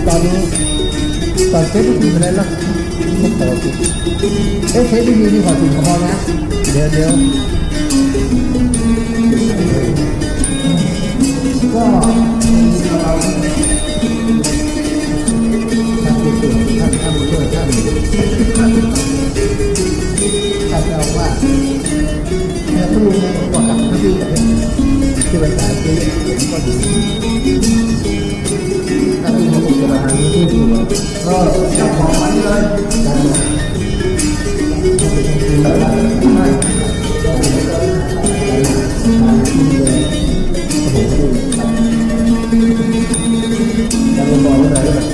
ตอนนี้ตอนเทปดีไปแล้วนะไม่พอสิเทปดีนี่ขอถึงพอนะเดี๋ยวก็ท่านผู้ช่วยท่านจะว่าแม่ผู้ลุงเนี่ยผมบอกกับท่านพี่กับที่ภาษาจีนผมก็ดีถ้าที่เขาบอกว่าทางนี้ที่ถูกก็เจ้าของมันเลยการลงบอลอะไรแบบ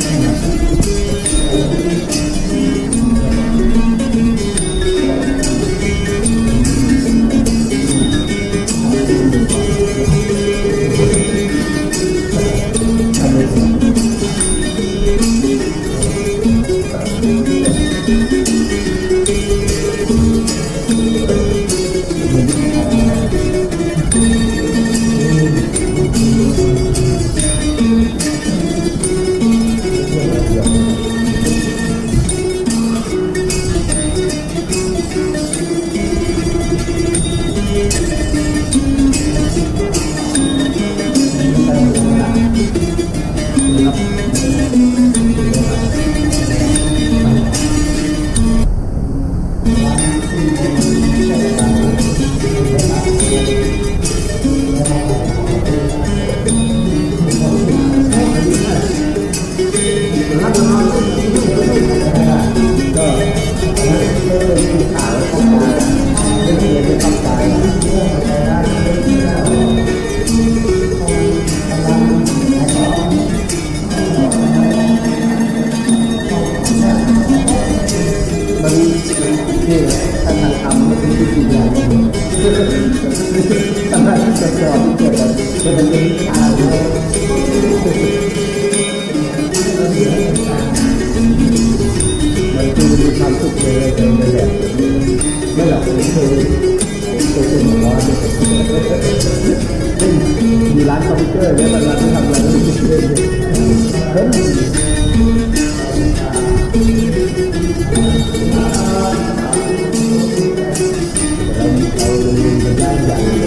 มีร้านคอมพิวเตอร์เนี่ยมันร้านที่ทำอะไรก็ไม่ได้เฮ้ยเราเรียนกันได้อย่าง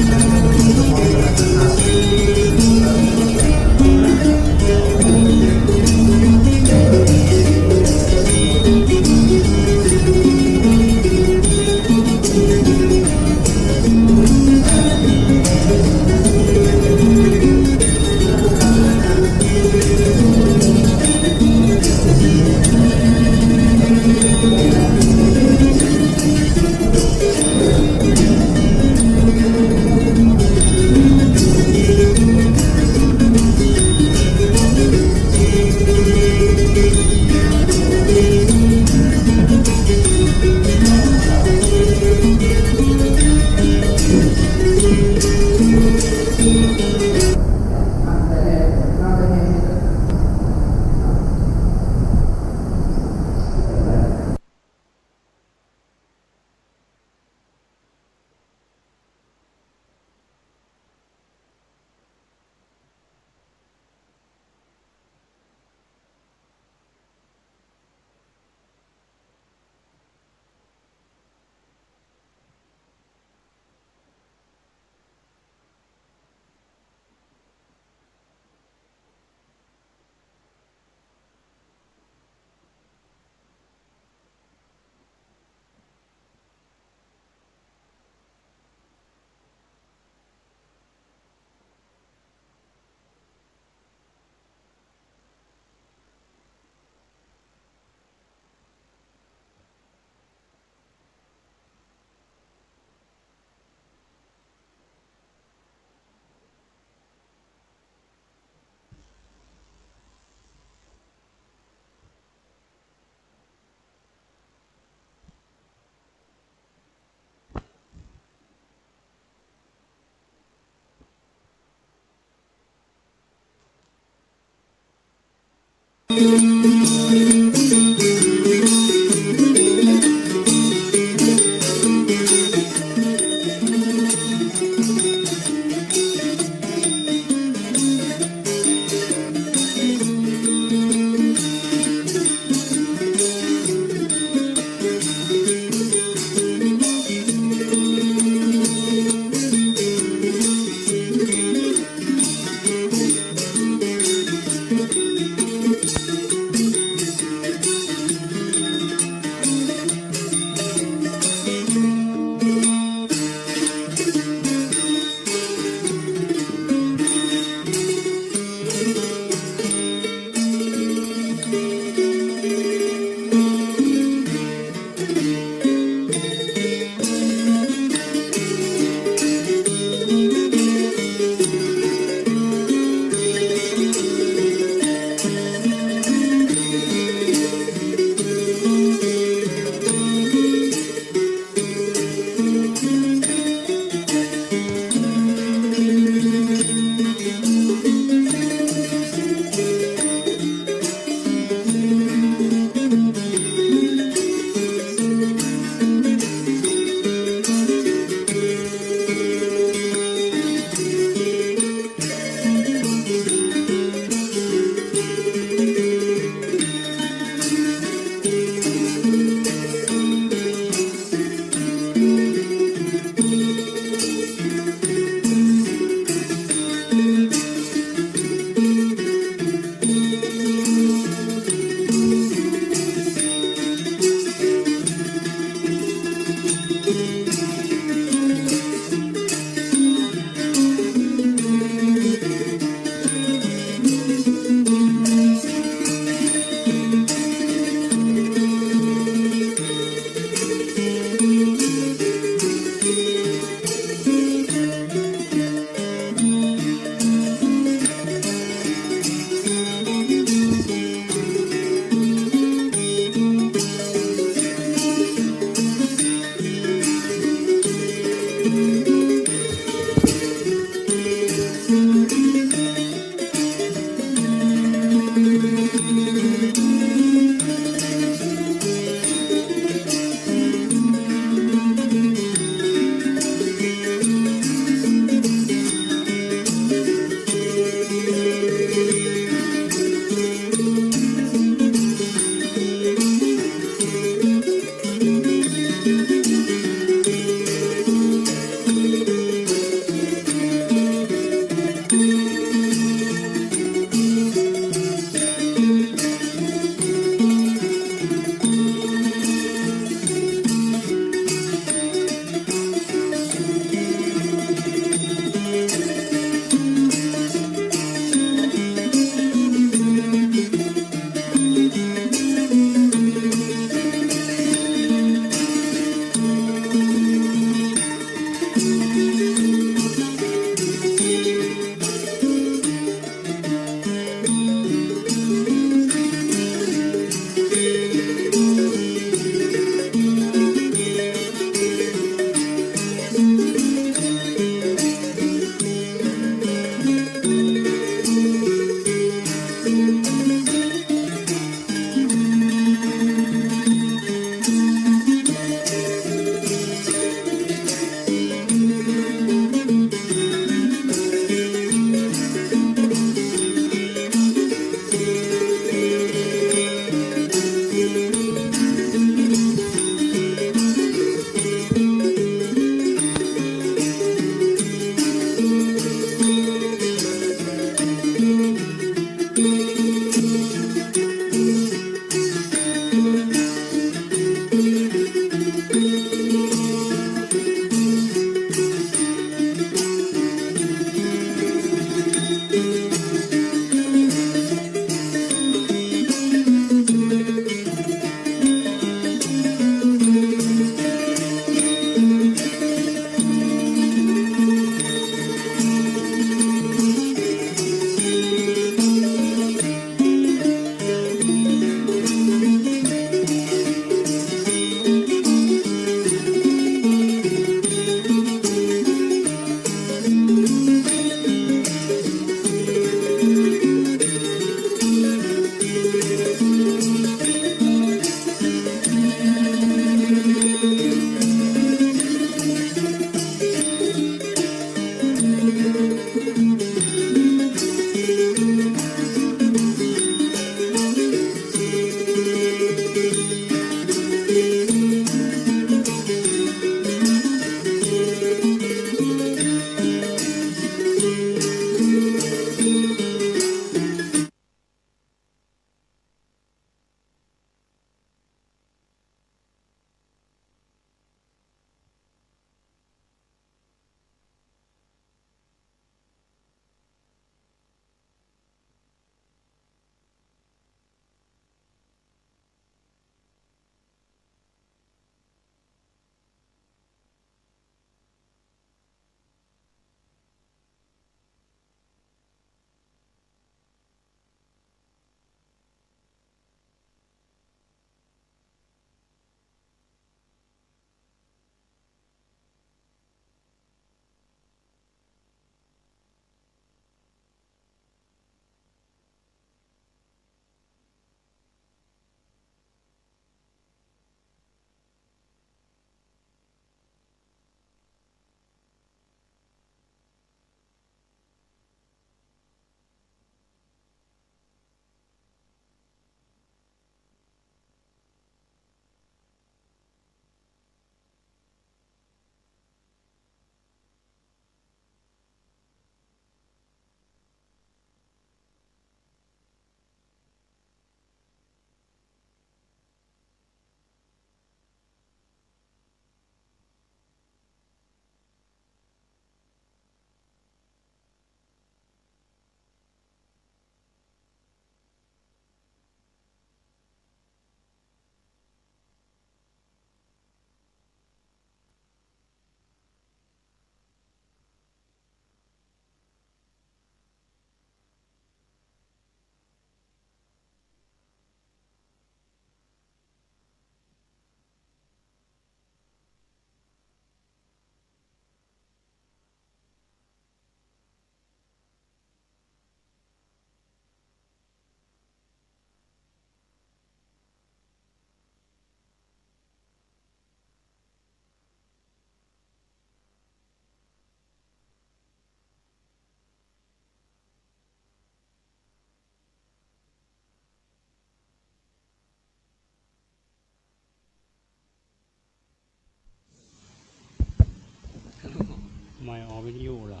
วิทยุเหรอ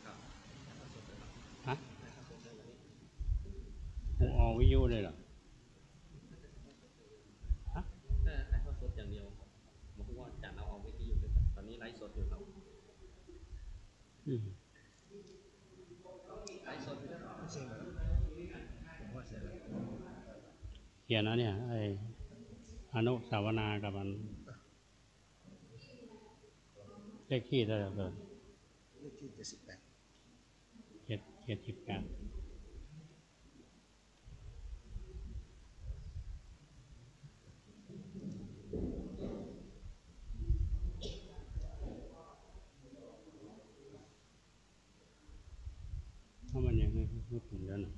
ครับถ่ายทอดสดเลยครับ ฮะ ถ่ายทอดสดเลยวันนี้ ออกวิทยุเลยเหรอฮะ ถ้าถ่ายทอดสดอย่างเดียวครับผมพูดว่าจานเอาออกวิทยุเลยตอนนี้ไลฟ์สดอยู่ครับ อืม ไลฟ์สดอยู่ครับเสร็จแล้วผมว่าเสร็จแล้ว เขียนนะเนี่ยไอ้อนุสาวนากับมันเลขที่เท่าไหร่เกิน เลขที่78 78ถ้ามันยังไม่พูดถึงแล้วนะ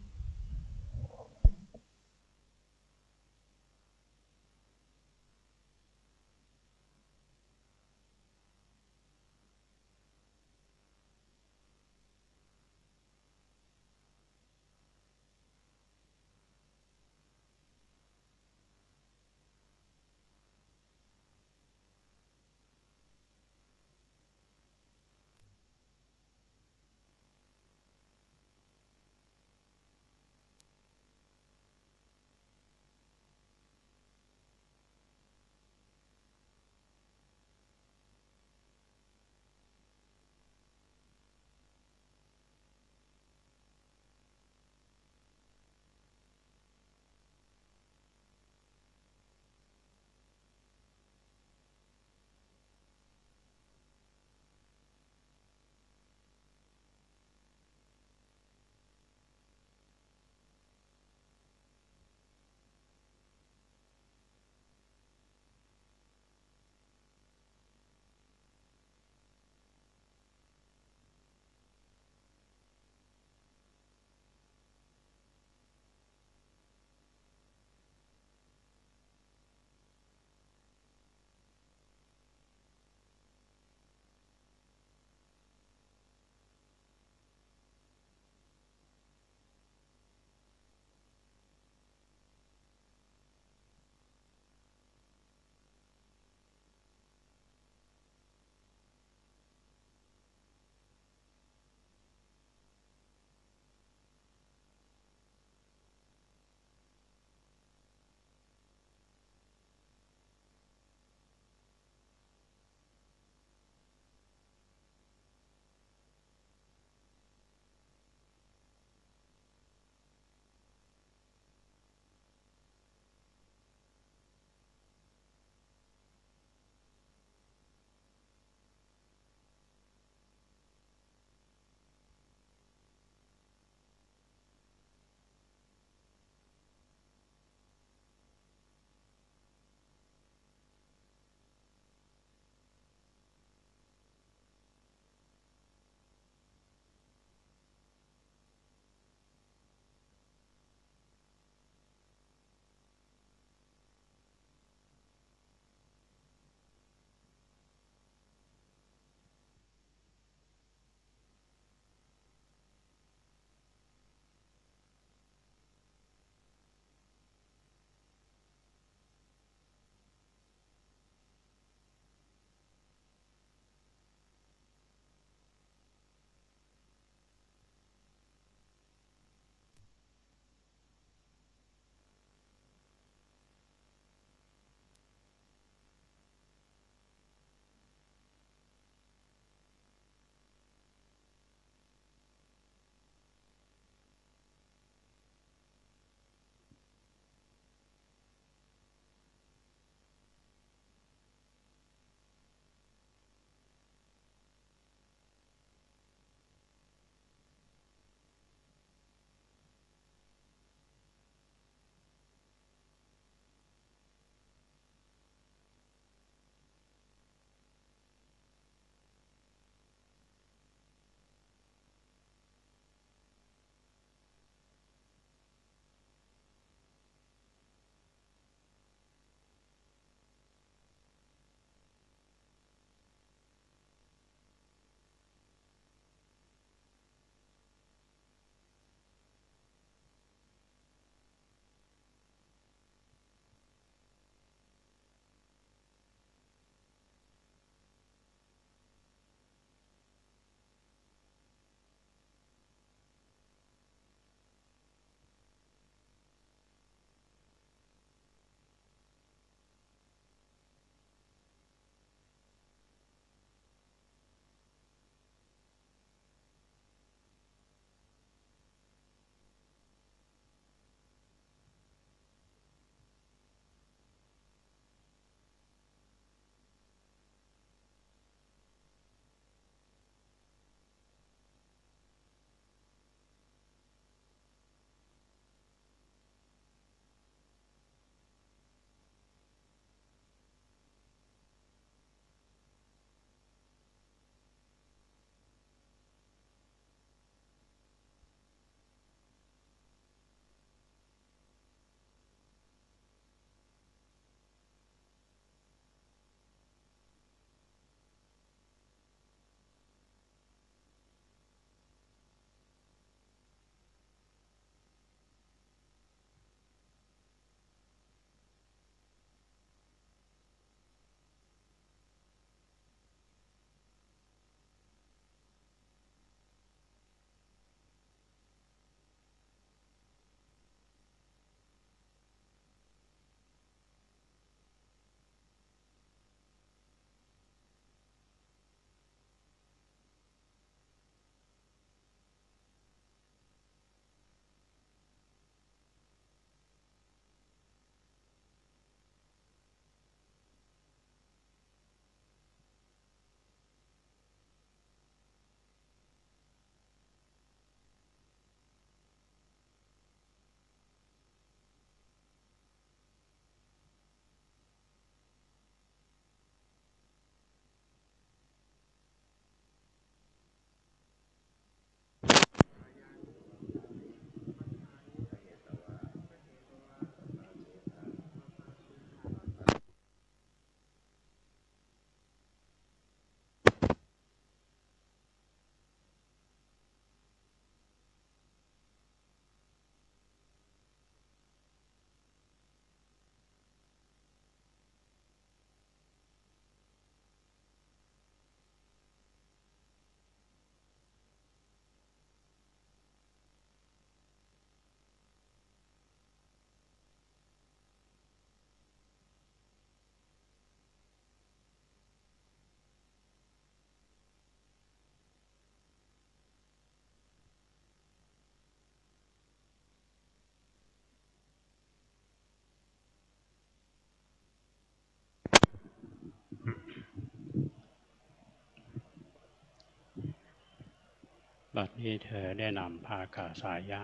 บัดนี้เธอได้นำผ้ากาสายะ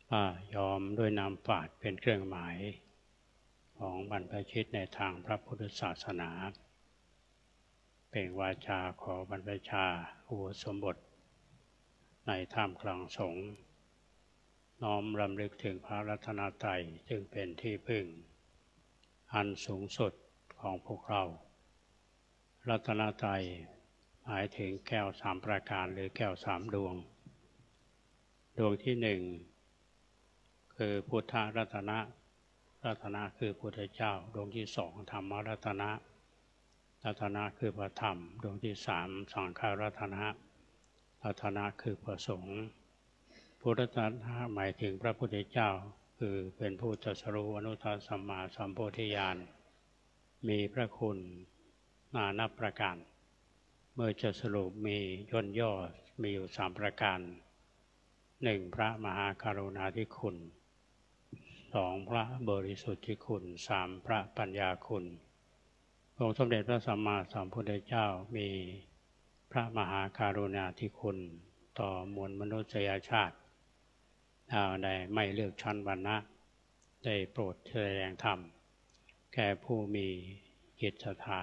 ผ้าย้อมด้วยน้ำฝาดเป็นเครื่องหมายของบรรพชิตในทางพระพุทธศาสนาเปล่งวาจาขอบรรพชาอุปสมบทในท่ามกลางสงฆ์น้อมรำลึกถึงพระรัตนตรัยจึงเป็นที่พึ่งอันสูงสุดของพวกเรารัตนตรัยหมายถึงแก้วสามประการหรือแก้วสามดวงดวงที่หนึ่งคือพุทธรัตนะรัตนะคือพุทธเจ้าดวงที่สองธรรมรัตนะรัตนะคือพระธรรมดวงที่สามสังฆรัตนะรัตนะคือพระสงฆ์พุทธรัตนะหมายถึงพระพุทธเจ้าคือเป็นผู้ตรัสรู้อนุตตรสัมมาสัมโพธิญาณมีพระคุณนานับประการเมื่อจะสรุปมีย่นย่อมีอยู่สามประการหนึ่งพระมหากรุณาธิคุณสองพระบริสุทธิคุณสามพระปัญญาคุณองค์สมเด็จพระสัมมาสัมพุทธเจ้ามีพระมหากรุณาธิคุณต่อมวลมนุษยชาติได้ไม่เลือกชั้นวรรณะได้โปรดแสดงธรรมแก่ผู้มีจิตศรัทธา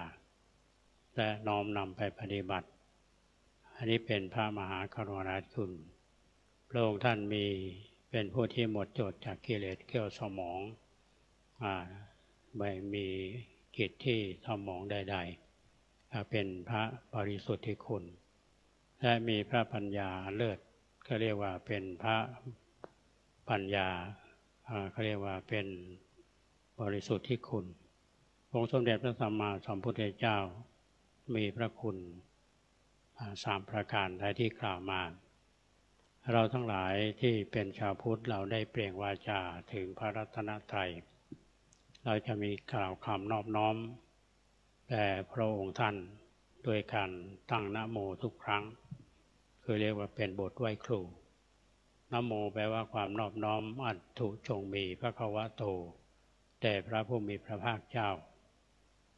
และน้อมนำไปปฏิบัติอันนี้เป็นพระมหากรุณาธิคุณพระองค์ท่านมีเป็นผู้ที่หมดจดจากกิเลสเกี่ยวสมองไม่มีกิจที่สมองใดๆเป็นพระบริสุทธิคุณและมีพระปัญญาเลิศก็เรียกว่าเป็นพระปัญญาเขาเรียกว่าเป็นบริสุทธิคุณองค์สมเด็จพระสัมมาสัมพุทธเจ้ามีพระคุณสามประการใดที่กล่าวมาเราทั้งหลายที่เป็นชาวพุทธเราได้เปล่งวาจาถึงพระรัตนตรัยเราจะมีกล่าวคำนอบน้อมแด่พระองค์ท่านโดยการตั้งนะโมทุกครั้งคือเรียกว่าเป็นบทไหว้ครูนะโมแปลว่าความนอบน้อมอัตถุจงมีพระภควโตแด่พระผู้มีพระภาคเจ้า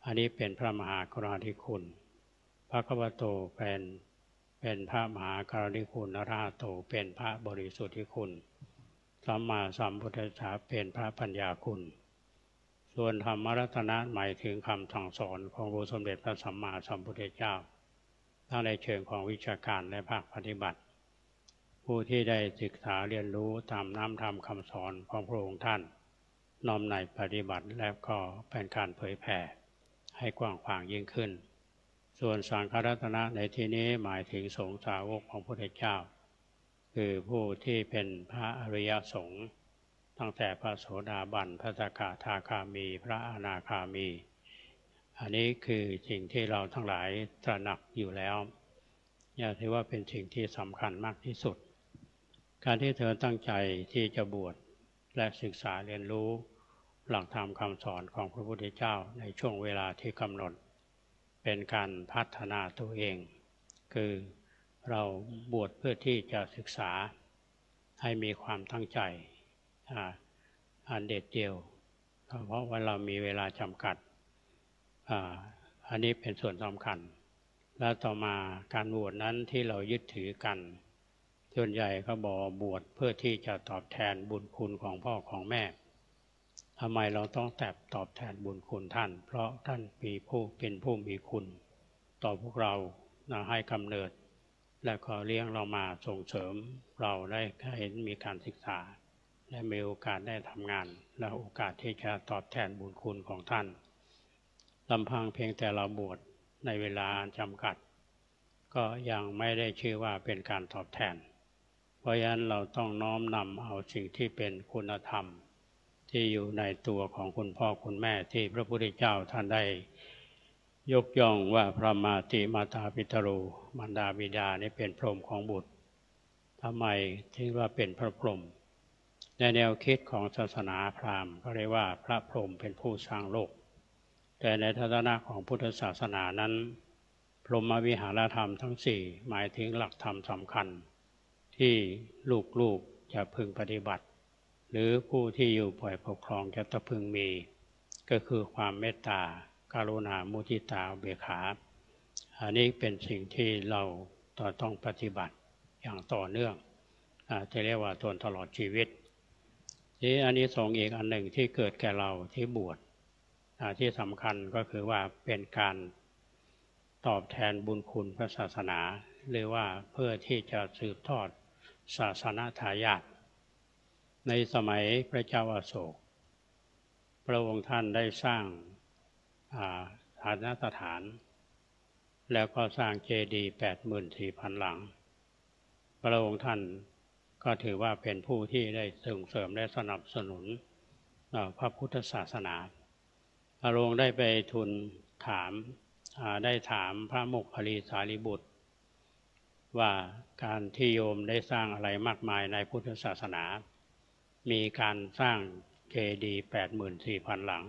อันนี้เป็นพระมหากรุณาธิคุณพระภควโตเป็นพระมหากรุณาธิคุณอรหะโตเป็นพระบริสุทธิคุณสัมมาสัมพุทธัสสะเป็นพระปัญญาคุณส่วนธรรมรัตนะหมายถึงคำสั่งสอนของพระสมเด็จพระสัมมาสัมพุทธเจ้าทั้งในเชิงของวิชาการและภาคปฏิบัติผู้ที่ได้ศึกษาเรียนรู้ตามน้ำธรรมคำสอนของพระองค์ท่านน้อมในปฏิบัติและก็เป็นการเผยแผ่ให้กว้างขวางยิ่งขึ้นส่วนสังฆรัตนะในที่นี้หมายถึงสงฆ์สาวกของพระพุทธเจ้าคือผู้ที่เป็นพระอริยสงฆ์ตั้งแต่พระโสดาบันพระสกทาคามีพระอนาคามีอันนี้คือสิ่งที่เราทั้งหลายตระหนักอยู่แล้วอย่าถือว่าเป็นสิ่งที่สำคัญมากที่สุดการที่เธอตั้งใจที่จะบวชและศึกษาเรียนรู้หลักธรรมคำสอนของพระพุทธเจ้าในช่วงเวลาที่กำหนดเป็นการพัฒนาตัวเองคือเราบวชเพื่อที่จะศึกษาให้มีความตั้งใจอันเด็ดเดี่ยวเพราะว่าเรามีเวลาจำกัดอันนี้เป็นส่วนสำคัญแล้วต่อมาการบวชนั้นที่เรายึดถือกันส่วนใหญ่ก็บอกบวชเพื่อที่จะตอบแทนบุญคุณของพ่อของแม่ทำไมเราต้องตอบแทนบุญคุณท่านเพราะท่านเป็นผู้มีคุณต่อพวกเราให้กำเนิดและก็เลี้ยงเรามาส่งเสริมเราได้เห็นมีการศึกษาและมีโอกาสได้ทำงานและโอกาสที่จะตอบแทนบุญคุณของท่านลำพังเพียงแต่เราบวชในเวลาจำกัดก็ยังไม่ได้ชื่อว่าเป็นการตอบแทนเพราะฉะนั้นเราต้องน้อมนำเอาสิ่งที่เป็นคุณธรรมที่อยู่ในตัวของคุณพ่อคุณแม่ที่พระพุทธเจ้าท่านได้ยกย่องว่าพระมาติมาตาปิตโรมารดาบิดานี่เป็นพรหมของบุตรทำไมถึงว่าเป็นพระพรหมในแนวคิดของศาสนาพราหมณ์ก็เรียกว่าพระพรหมเป็นผู้สร้างโลกแต่ในทัศนะของพุทธศาสนานั้นพรหมวิหารธรรมทั้งสี่หมายถึงหลักธรรมสำคัญที่ลูกๆจะพึงปฏิบัติหรือผู้ที่อยู่ปล่อยปกครองจะต้องพึงมีก็คือความเมตตากรุณามุทิตาอุเบกขาอันนี้เป็นสิ่งที่เราต้องปฏิบัติ อย่างต่อเนื่องที่เรียกว่าทนตลอดชีวิตที่อันนี้สงส์อีกอันหนึ่งที่เกิดแก่เราที่บวชที่สำคัญก็คือว่าเป็นการตอบแทนบุญคุณพระศาสนาหรือว่าเพื่อที่จะสืบทอดศาสนทายาทในสมัยพระเจ้าอโศกพระองค์ท่านได้สร้างฐานสถานแล้วก็สร้างเจดีย์ 84,000 หลังพระองค์ท่านก็ถือว่าเป็นผู้ที่ได้ส่งเสริมและสนับสนุนพระพุทธศาสนาพระองค์ได้ไปทูลถามได้ถามพระโมคคัลลีสารีบุตรว่าการที่โยมได้สร้างอะไรมากมายในพุทธศาสนามีการสร้างเจดีย์ 84,000 หลัง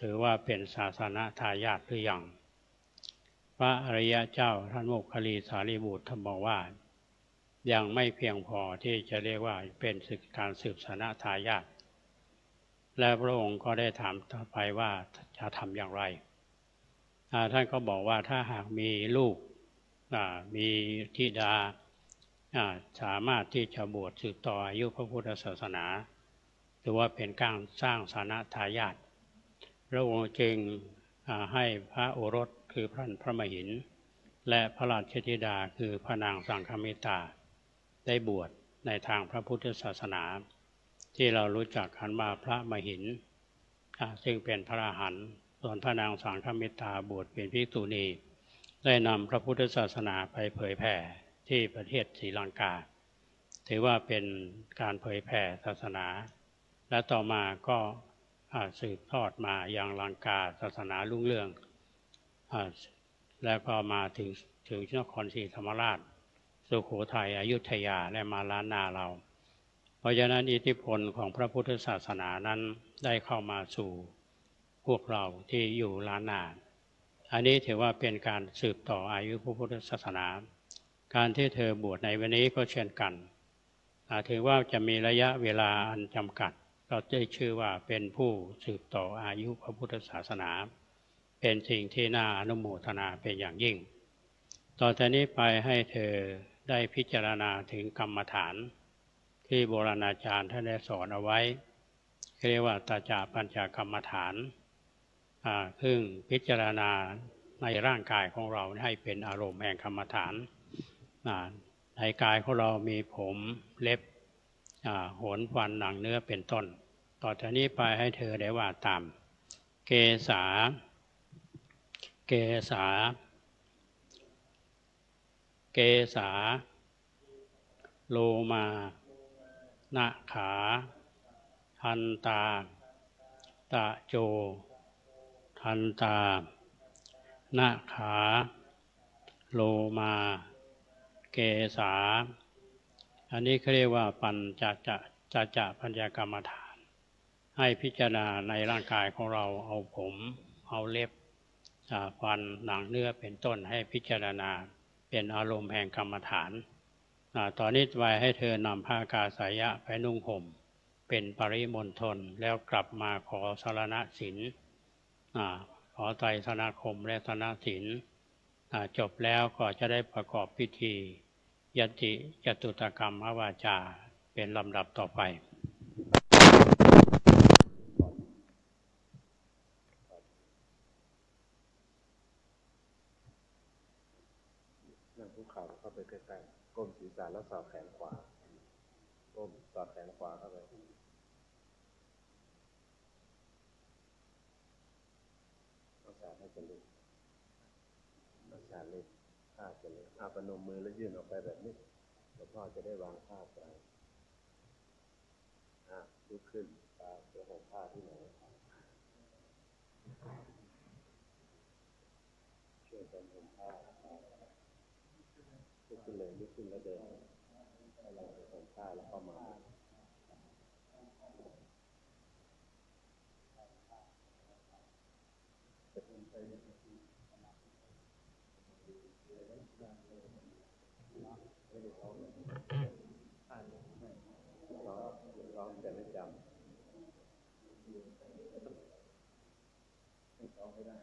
ถือว่าเป็นศาสนทายาทหรือยังพระอริยเจ้าท่านโมคคัลลีสารีบุตรท่านบอกว่ายังไม่เพียงพอที่จะเรียกว่าเป็นการสืบศาสนทายาทและพระองค์ก็ได้ถามต่อไปว่าจะทำอย่างไรท่านก็บอกว่าถ้าหากมีลูกมีธิดาสามารถที่จะบวชสืบต่ออายุพระพุทธศาสนาหรือว่าเป็นการสร้างศาสนทายาทพระองค์จึงให้พระโอรสคือพระมหินและพระราชธิดาคือพระนางสังฆมิตราได้บวชในทางพระพุทธศาสนาที่เรารู้จักกันว่าพระมหินซึ่งเป็นพระอรหันต์ส่วนพระนางสังฆมิตราบวชเป็นภิกษุณีได้นำพระพุทธศาสนาไปเผยแผ่ที่ประเทศศรีลังกาถือว่าเป็นการเผยแผ่ศาสนาและต่อมาก็สืบทอดมาอย่างลังกาศาสนารุ่งเรืองแล้วก็มาถึงนครศรีธรรมราชสุโขทัยอยุธยาและมาล้านนาเราเพราะฉะนั้นอิทธิพลของพระพุทธศาสนานั้นได้เข้ามาสู่พวกเราที่อยู่ล้านนาอันนี้ถือว่าเป็นการสืบต่ออายุพระพุทธศาสนาการที่เธอบวชในวันนี้ก็เช่นกันถือว่าจะมีระยะเวลาอันจำกัดก็ได้ชื่อว่าเป็นผู้สืบต่ออายุพระพุทธศาสนาเป็นสิ่งที่น่าอนุโมทนาเป็นอย่างยิ่งต่อจากนี้ไปให้เธอได้พิจารณาถึงกรรมฐานที่โบราณอาจารย์ท่านได้สอนเอาไว้เรียกว่าตาจาปัญจกรรมฐานซึ่งพิจารณาในร่างกายของเราให้เป็นอารมณ์แห่งกรรมฐานในกายของเรามีผมเล็บขนฟันหนังเนื้อเป็นต้นต่อจากนี้ไปให้เธอได้ว่าตามเกสาโลมานาขาทันตาตะโจทันตานาขาโลมาเกสาอันนี้เขาเรียกว่าปัญจปัญญกรรมฐานให้พิจารณาในร่างกายของเราเอาผมเอาเล็บฟันหนังเนื้อเป็นต้นให้พิจารณาเป็นอารมณ์แห่งกรรมฐานตอนนี้ไว้ให้เธอนำผ้ากาสายะไปนุ่งห่มเป็นปริมณฑลแล้วกลับมาขอสรณศีลขอไตรสรณคมและสรณศีลจบแล้วก็จะได้ประกอบพิธียติจตุตกรรมอวาจาเป็นลำดับต่อไปนั่งคุกเข่าเข้าไปใกล้ๆก้มศีรษะแล้วสอดแขนขวาก้มสอดแขนขวาเข้าไปเอาสาให้จะลึกเอาสาลึกผ้าจะลึกพนมมือแล้วยื่นออกไปแบบนี้หลวงพ่อจะได้วางผ้าไปลุกขึ้นตาจะห่มผ้าที่ไหนช่วยกันห่มผ้าลุกขึ้นเลยลุกขึ้นแล้วเดินให้เราห่มผ้าแล้วเข้ามาร้องแต่ไม่จำร้องไม่ได้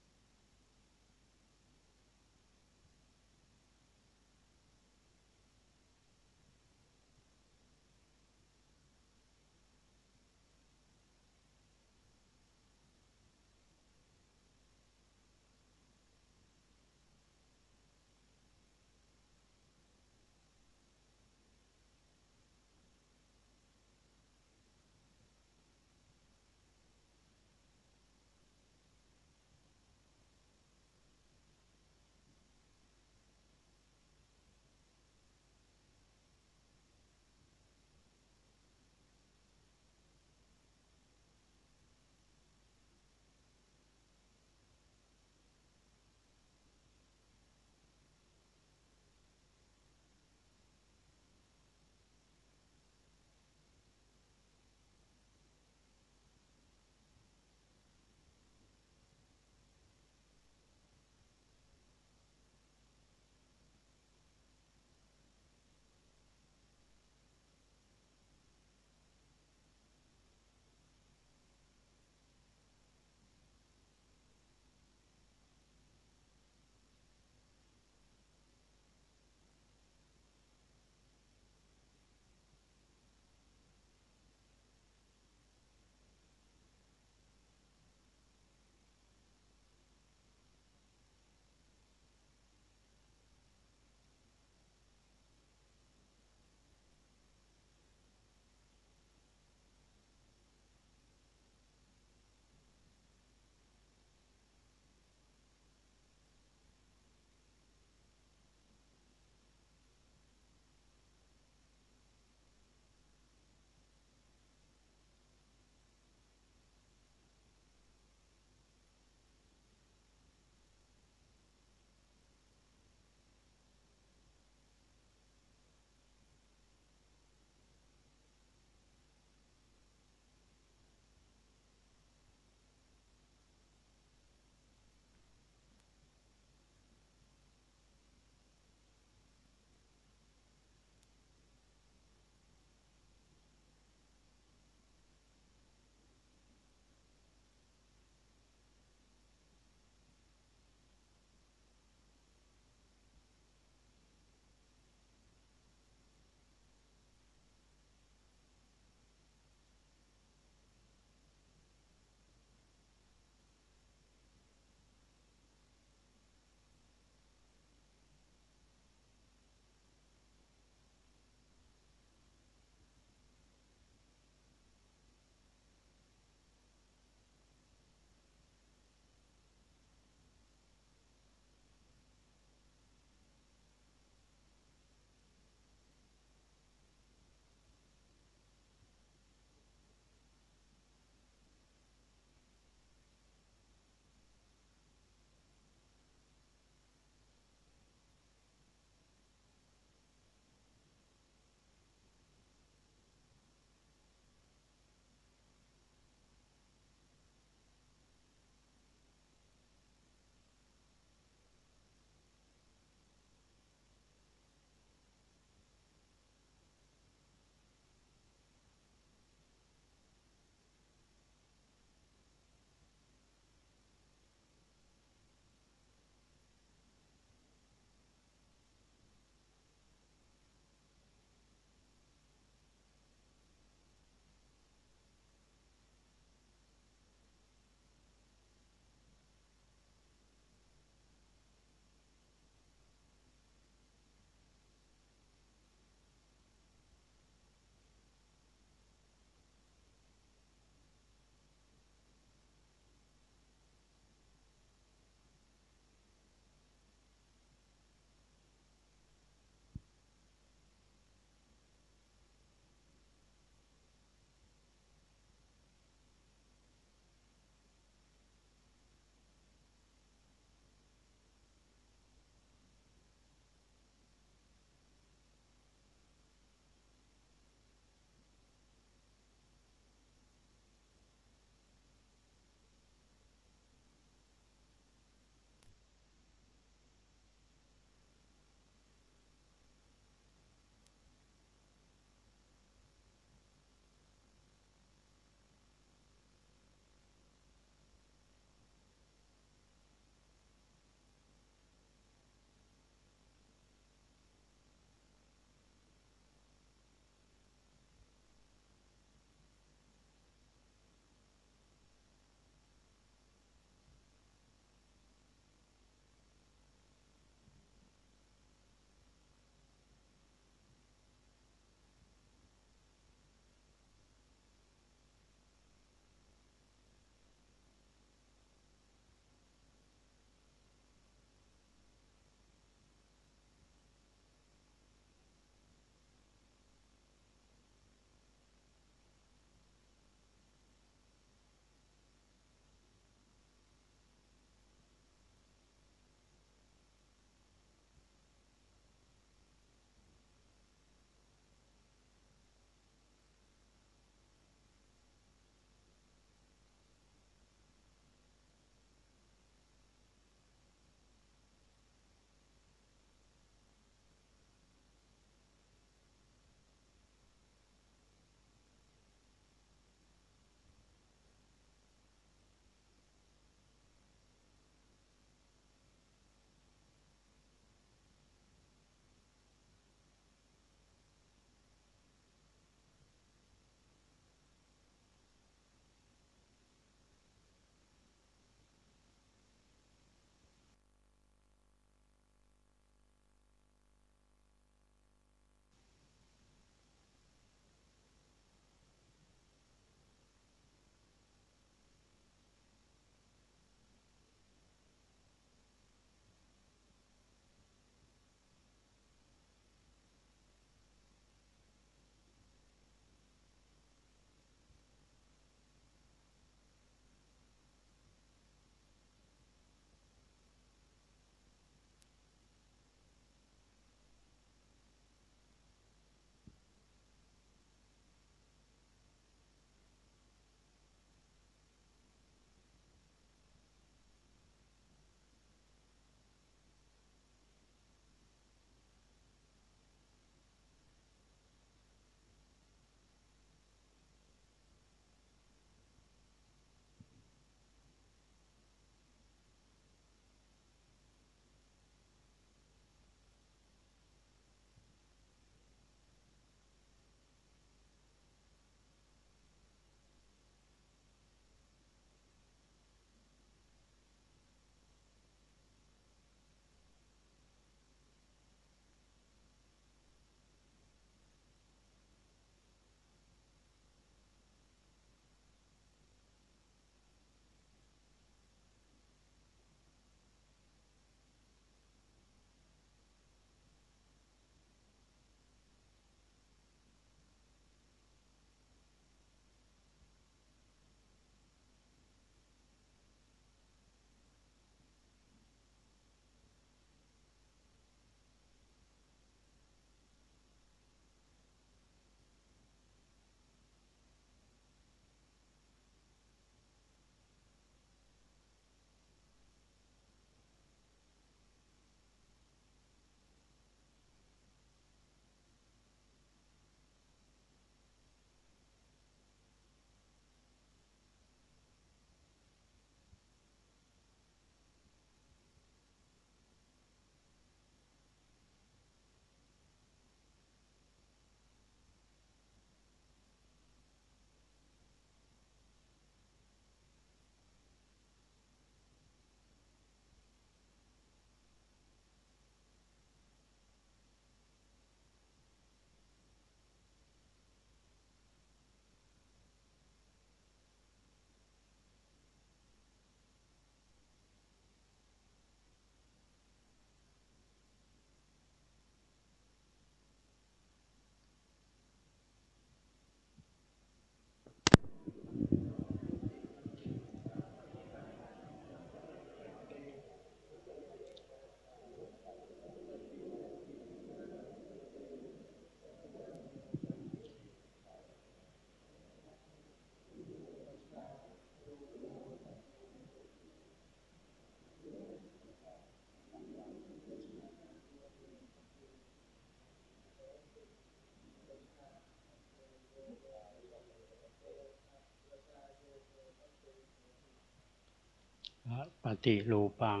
ปฏิรูปัง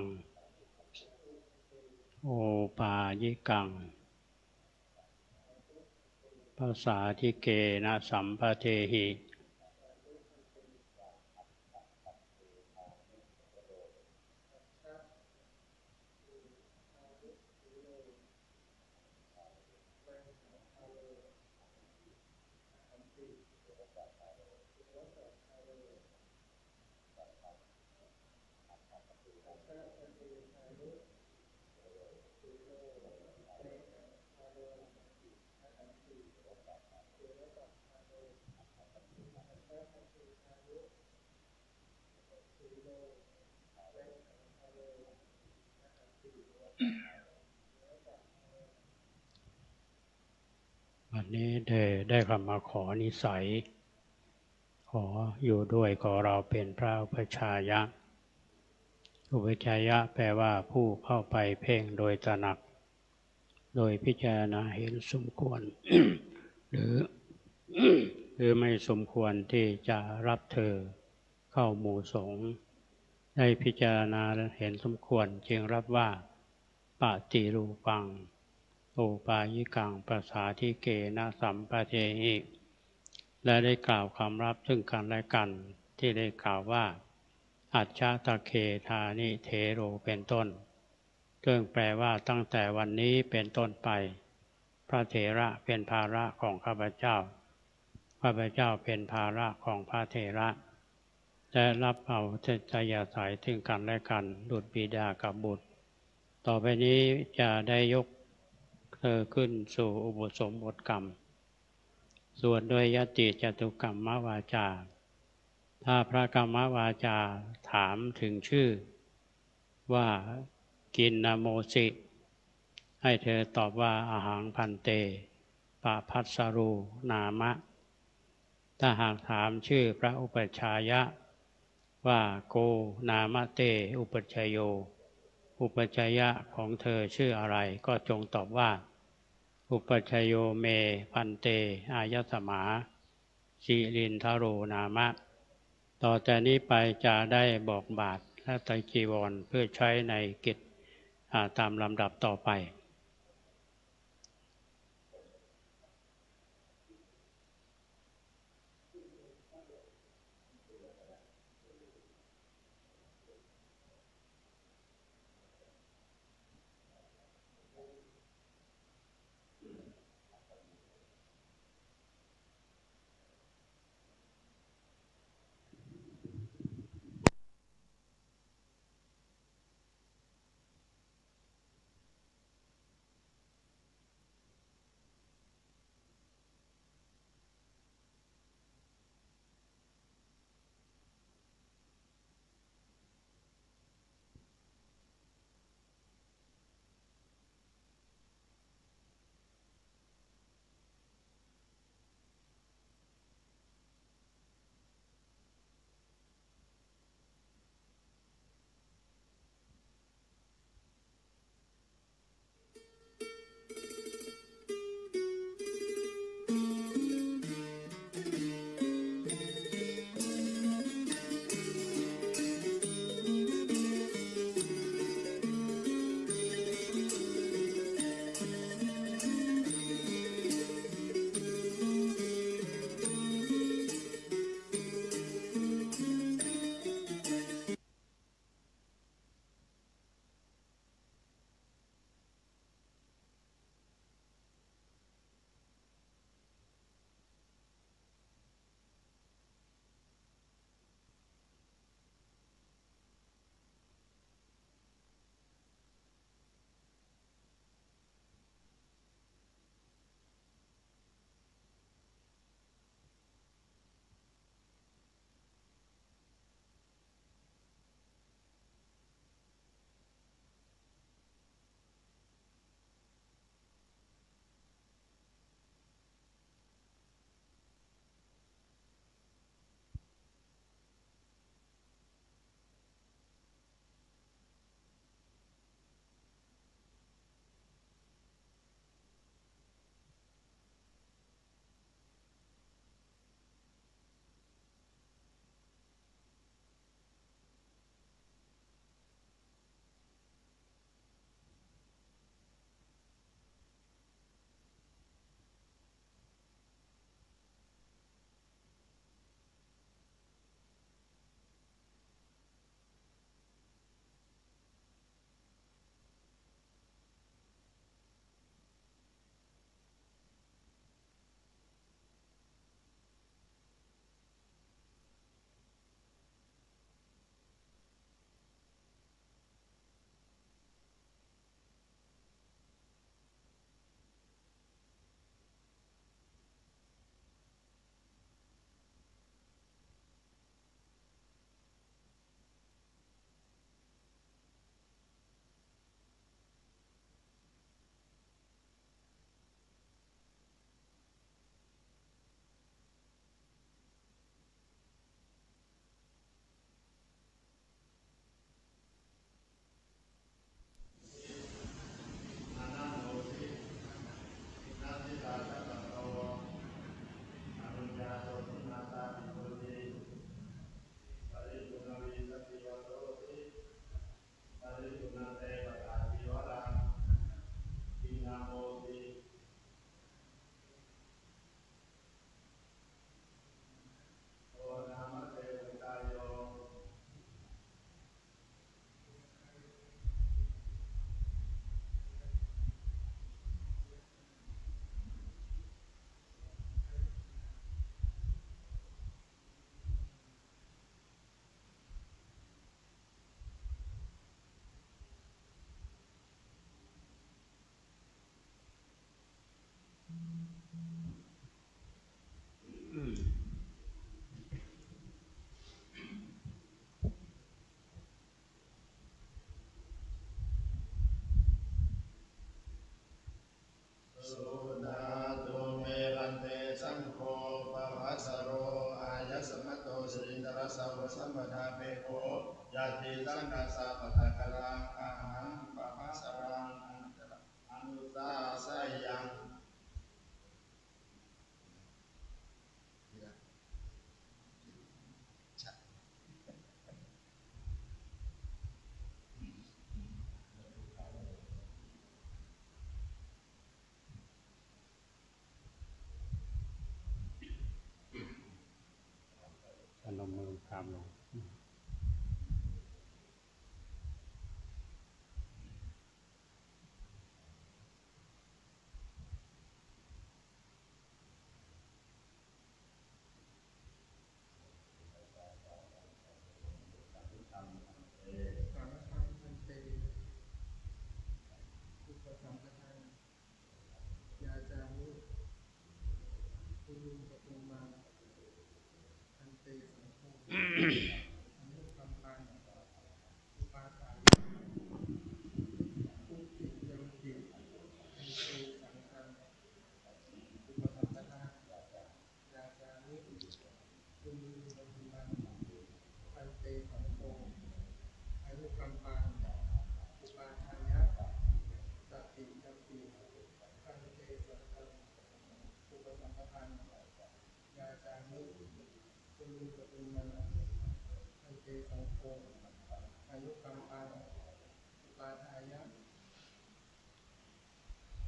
โอปายิกังภาษาทิเกนะสัมปะเทหิวันนี้ได้คำมาขอนิสัยขออยู่ด้วยขอเราเป็นพระอุปัชฌายะอุปัชฌายะแปลว่าผู้เข้าไปเพ่งโดยตระหนักโดยพิจารณาเห็นสมควร หรือไม่สมควรที่จะรับเธอเข้าหมู่สงฆ์ได้พิจารณาเห็นสมควรจึงรับว่าปฏิรูปังโอปายิกังภาษาทิเกนะสัมปะเทหิและได้กล่าวคำรับซึ่งกันและกันที่ได้กล่าวว่าอัจฉตเคธานิเทโรเป็นต้นซึ่งแปลว่าตั้งแต่วันนี้เป็นต้นไปพระเถระเป็นภาระของข้าพเจ้าข้าพเจ้าเป็นภาระของพระเถระและรับเอาใจยาศัยถึงกันและกันดุจบิดากับบุตรต่อไปนี้จะได้ยกเธอขึ้นสู่อุปสมบทกรรมส่วนด้วยยติจตุกรรมวาจาถ้าพระกรรมวาจาถามถึงชื่อว่ากินนาโมสิให้เธอตอบว่าอาหังพันเตปะพัสสรูนามะถ้าหากถามชื่อพระอุปัชฌายะว่าโกนามะเตอุปัชฌโยอุปัชฌายะของเธอชื่ออะไรก็จงตอบว่าอุปัชฌโยเมพันเตอายสมาสิรินทโรนามะต่อแต่นี้ไปจะได้บอกบาทและไตรจีวรเพื่อใช้ในกิจตามลำดับต่อไป มปทาเปโกยาติสังกัสสะปะทะกรังอาหังปะภะสรังอนุตาสยังพนมมือคำลง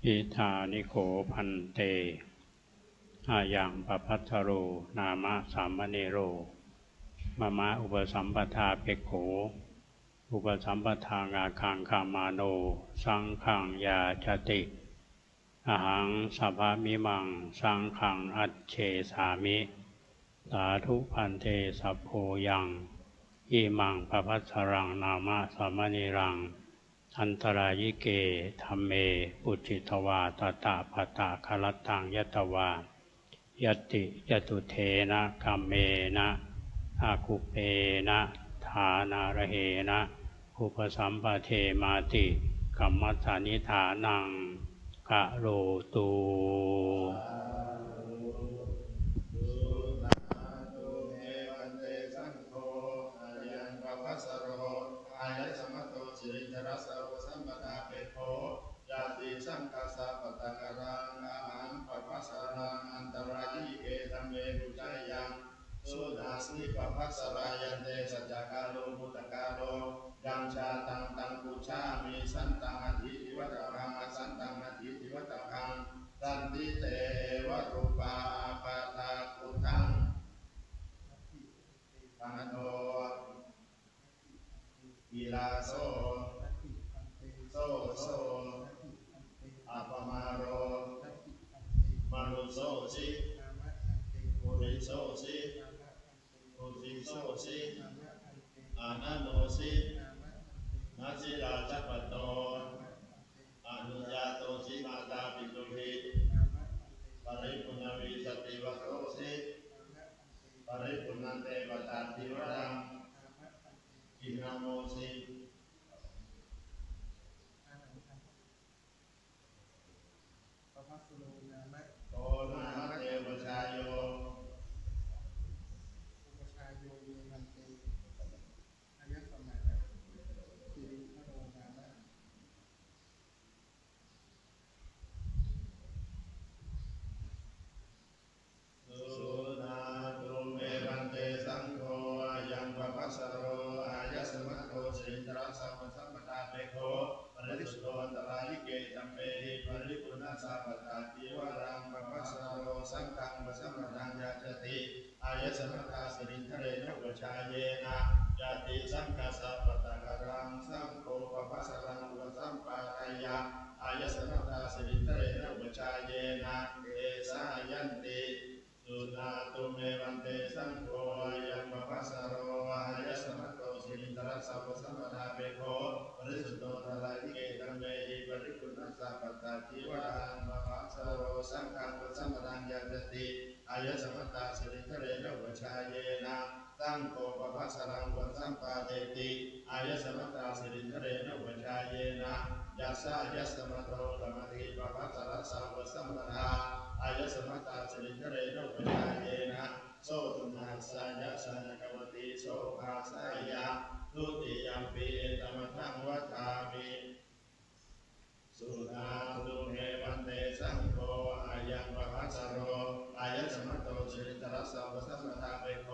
อิธานิโขพันเตอายังปภัทธโรนามะสามเณโรมะมะอุปสัมปทาเปกโขอุปสัมปทางาคังคามาโนสังขังยาจติอหังสัพพมิมังสังขังอัจเฉสามิสาธุพันเตสัพโพยังอิมังปภัสสรังนามะสามเณรังอันตรายิเกธัมเมปุจิตวาตตาปตาคลตังยตวายติยตุเทนะกัมเมนะอาคุเปนะฐานาระเหนะอุปสัมปเทมาติกัมมัสสานิฐานังกะโรตุสังกัสสะปะทะกรังอาหังปะภะสรังอันตรายเกธัมเมปุจจายังสุนาสิปะภะสรายันเตสัจจกาโลมุตตกาโลยังชาตังตังปุชามิสันตังอธิทิวัตถังอสันตังอธิทิวัตถังสันติเตวะรูปาปะทาคุทังปะโนกิลาโสโสอัปมาโรมนุโสสิปุริโสสิปุติโสสิอานันโนสินัสสิราชปัตโตอนุญาโตสิมาตาปิตุหิปริปุณวิสติวัตโตสิปริปุณันเตวตาติวรังอินาโมสิโอนามัตเตวชายโยอุปชายโยเยมันเตอายสมัยสิริพโรนามะสุนาตุเมมันเตสังโฆอายังปะภะสโรอายสมัตโตสิตรัสสะปะสัมปทาเปโคปริสุทโธอันตรายเกตัมเปหิปริปุณัสสะปะทาติวรังปะภะสโรสังฆังปะสัมปทังยาจติอายสมัตตาสิรินทะเรนะอุปชายเยนะยาติสังกัสสะปะทะกรังสังโฆปะภะสรังอุปสัมปทายะอายสมัตตาสิรินทะเรนะอุปชายเยนะเอสายันติสุนาตุเมวันเตสังโฆยังปะภะสโรอายสมัตโตสิรินทรัสสะปะสัมปทาเปโคปริสุทโธทาลาลิเกตัมเมหิปริปุณัสสะปะทาทิวรังปะภะสโรสังฆังปะสัมปทังยาจติอายสมัตตาสิรินทะเรนะอุปชายเยนะสังโฆปะภะสรังปะสัมปาเตติอายสมัตตาสิรินทะเรนะอุปชายเยนะยัสสะยัสสมัตโตธรรมติปะภะสรัสสะปะสัมปทาอายสมัตตาสิรินทะเรนะอุปชายเยนะ โสตุนาสายะสานกรรมติโสภาสายะทุติยัมปีเอตมะทังวัฏามิสุนาตุเมวันเตสังโฆอายังปะภัสสโรอายะสมัตโตสิริตรัสสะวะสัมปทาเปโค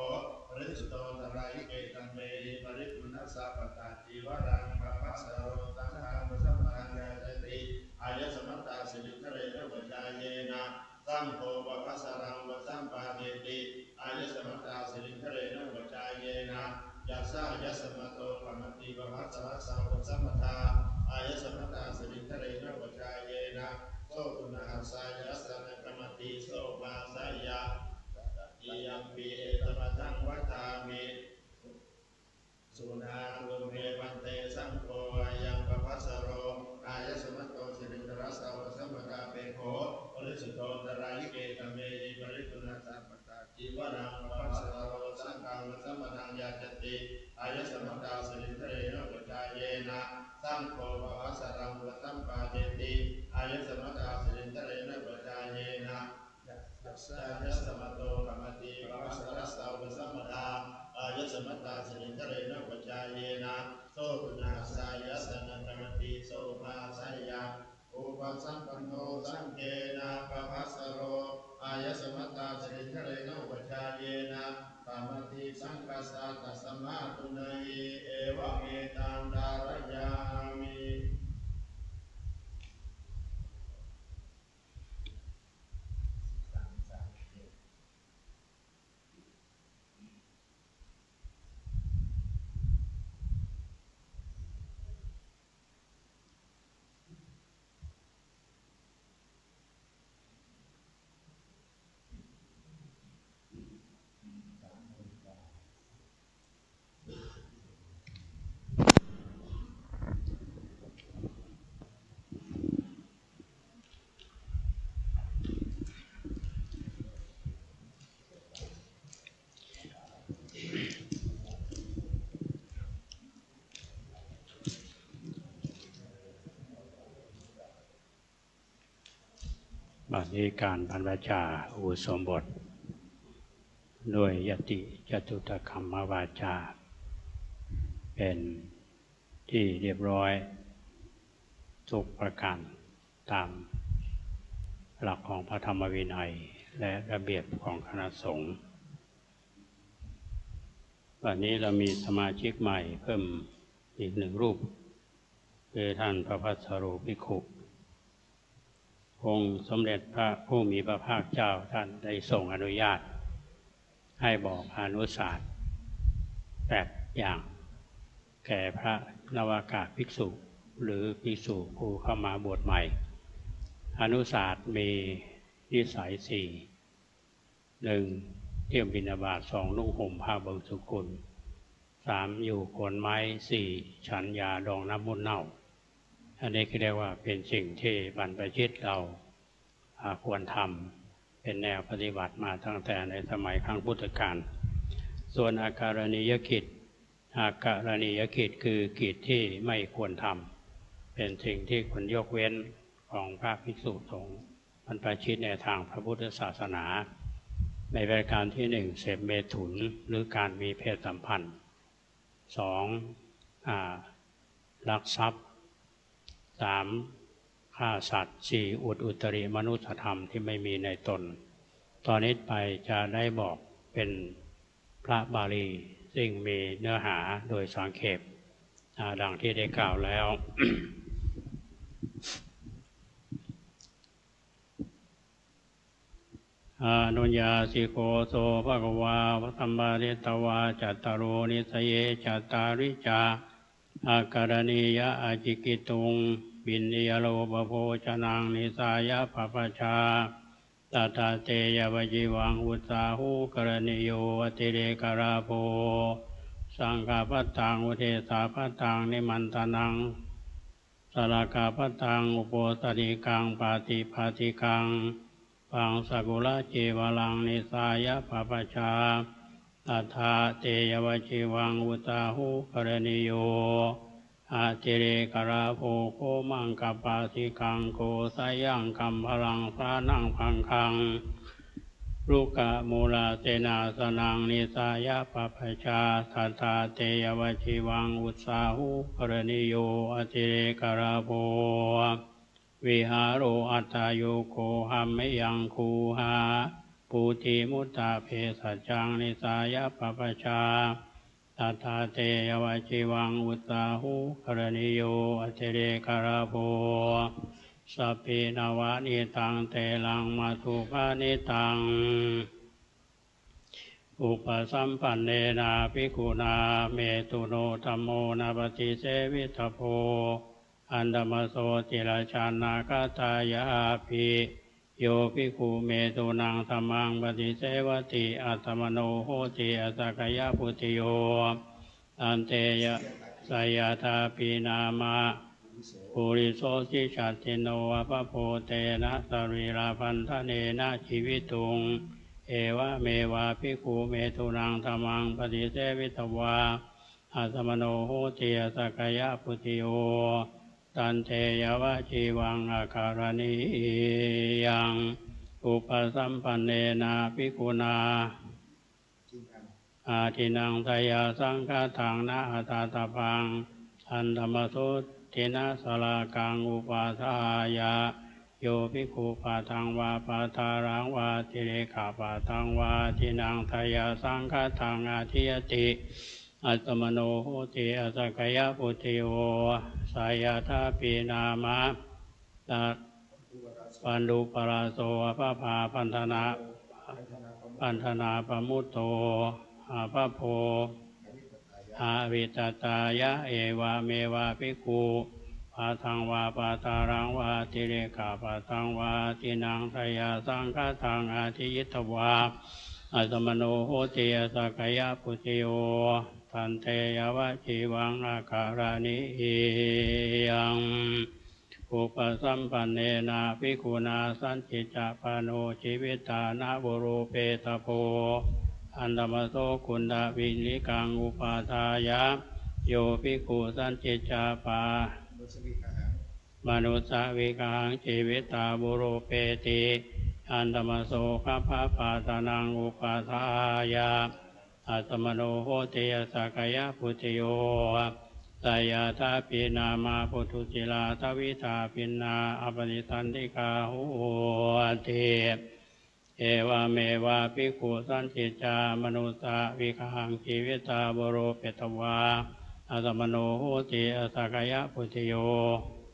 ปริสุทโธตระยิเกตัมเมหิปริปุณัสสะปตาจีวรังปะภัสสโรตังฆังวะสัมปังยาจติอายะสมัตตาสิริทะเรนะวัจจายนะสังโฆปะภัสสรังวะสัมปาเนติอายะสมัตตาสิริทะเรนะวัจจายนะยัสสะยัสสมัตโตปะมัตติปะภัสสรัสสะวะสัมปทาอายะสมัตตาสิริทะเรนะวัจจายนะโสตุนาสายะสานกรรมติโสภาสายะอิยัมปีเอตมะทังวัฏามิสุนาตุเมวันเตสังโฆอายังปะภัสสโรอายะสมัตโตสิริตรัสสะวะสัมปทาเปโคปริสุทโธตระยิเกตัมเมหิปริปุณัสสะปตาจีวรังปะภัสสโรสังฆังวะสัมปทังยาจติอายะสมัตตาสิริทะเรนะวัจจายนะสังโฆปะภัสสรังวะสัมปาเนติอายะสมัตตาสิริทะเรนะวัจจายนะยัสสะยัสสะมัตโตปะมัตติปะภัสสรัสสะวะสัมปทาอายะสมัตตาสิริทะเรนะวัจจายนะโสตุนาสายะสานกรรมติโสภาสายะอุปสัมปันโนสังเฆนะปะภัสสโรอายะสมัตตาสิริทะเรนะวัจจายนะปะมัตติสังคัสสะตัสสมาตุนัยเอวะเมตังดารยามิบัดนี้การบรรพชาอุปสมบทด้วยยติจตุตคัมมวาจาเป็นที่เรียบร้อยทุกประการตามหลักของพระธรรมวินัยและระเบียบของคณะสงฆ์วันนี้เรามีสมาชิกใหม่เพิ่มอีกหนึ่งรูปคือท่านพระภัสสโรภิกขุองค์สมเด็จพระผู้มีพระภาคเจ้าท่านได้ทรงอนุญาตให้บอกอนุศาสตร์8อย่างแก่พระนวากาภิกษุหรือภิกษุผู้เข้ามาบวชใหม่อนุศาสตร์มีนิสัย4 1. เที่ยวบิณฑบาต 2. นุ่งห่มผ้าบางสกุล 3. อยู่โคนไม้ 4. ฉันยาดองน้ำมูลเน่าอันนี้คือเรียกว่าเป็นสิ่งที่บรรพชิตเราควรทำเป็นแนวปฏิบัติมาตั้งแต่ในสมัยครั้งพุทธกาลส่วนอาการณียกิจคือกิจที่ไม่ควรทำเป็นสิ่งที่ควรยกเว้นของพระภิกษุสงฆ์บรรพชิตในทางพระพุทธศาสนาในประการที่ 1 เสพเมถุนหรือการมีเพศสัมพันธ์ 2. ลักทรัพย์ 3. ฆ่าสัตว์ 4. อุตริมนุสธรรมที่ไม่มีในตนตอนนี้ไปจะได้บอกเป็นพระบาลีซึ่งมีเนื้อหาโดยสังเขปดังที่ได้กล่าวแล้ว อนุญญาสิโกโสภะคะวาพระธัมมาริตวาจัตตารโอนิสเยจัตตาริจาอาการณียะอาจิกิตุงบินเยโลปโภชนังนิสายะปปชาตถาเตยวจิวังอุตสาหุกรณิโยอติเรกราโภสังฆาปัตตังอุเทสาปัตตังนิมันตนังสลากาปัตตังอุโปสติกังปาติภาติกังปังสกุลเจวลังนิสายะปปชาตถาเตยวจิวังอุตสาหุกรณิโยอาติเรกราโภโคมังกปาสิกังโกสายังกัมพลังสานังพังคัง รุกะมูลาเตนาสนังนิสายะปะปะชาทัตตาเตยวชิวังอุตสาหุกรณิโยอติเรกราโภวิหารโออัตตาโยโกหัมมยังคูหาปูติมุตตาเพสัจจังนิสายะปะปะชาทัตตาเตยวชิวังอุตสาหุกรณิโยอติเรกราโภสัพพินวานิตังเตลังมาตุภานิตังอุปสัมปันเนนาภิกขุนาเมตุโนธัมโมนาปฏิเสวิตโพอันธมโสติราชานากตายาภิโยภิกขุเมตุนังธัมมังปฏิเสวติอัตตมโนโหติอสักยพุติโยอันเตยะสยธาปีนามาปุริโสสิชัตติโนวะโพเตนะสรีราพันธเนนะชีวิตุงเอวะเมวะภิกขุเมตุนังธัมมังปฏิเสวิตวาอัตตมโนโหติอสักยพุติโยตันเตยวะชีวังอาคารณิยังอุปสัมปันเนนะภิกขุนาอาทินังทายาสังฆทังนะอัตตาปังอันธรรมสุตินะสลากังอุปาทายาโยภิกขุปาทังวาปาทารังวาติเรกาปาทังวาทินังทายาสังฆทังอาทิยติอัตตมโนโหติอสักยพุติโยสายธาปีนามะตัดปันดุปราโสภะภาปันธนาปมุตโตอาภโพอาวิตตายะเอวะเมวะภิกขุปาทังวาปาตารังวาติเรกาปาทังวาตินังทายาสังฆทังอาทิยิตวาอัตตมโนโหติอสักยพุติโยตันเตยวะชีวังอาคารณิยังอุปสัมปันเนนะภิกขุนาสันจิจปาโนชีวิตานะบุรุเปตโพอันธรรมโสกุณดาวิลิกังอุปาทายะโยภิกขุสันจิจปามนุสสวิกังชีวิตาบุรุเปติอันธรรมโสขภาปาตานังอุปาทายะอัตตมโนโหติอสักยพุติโยสายธาปีนามาปุถุจิลาทวิธาปินาอปนิสันติกาโหติเอวะเมวะภิกขุสันจิจามนุสสวิกังชีวิตาบุรุเปตวาอัตตมโนโหติอสักยพุติโย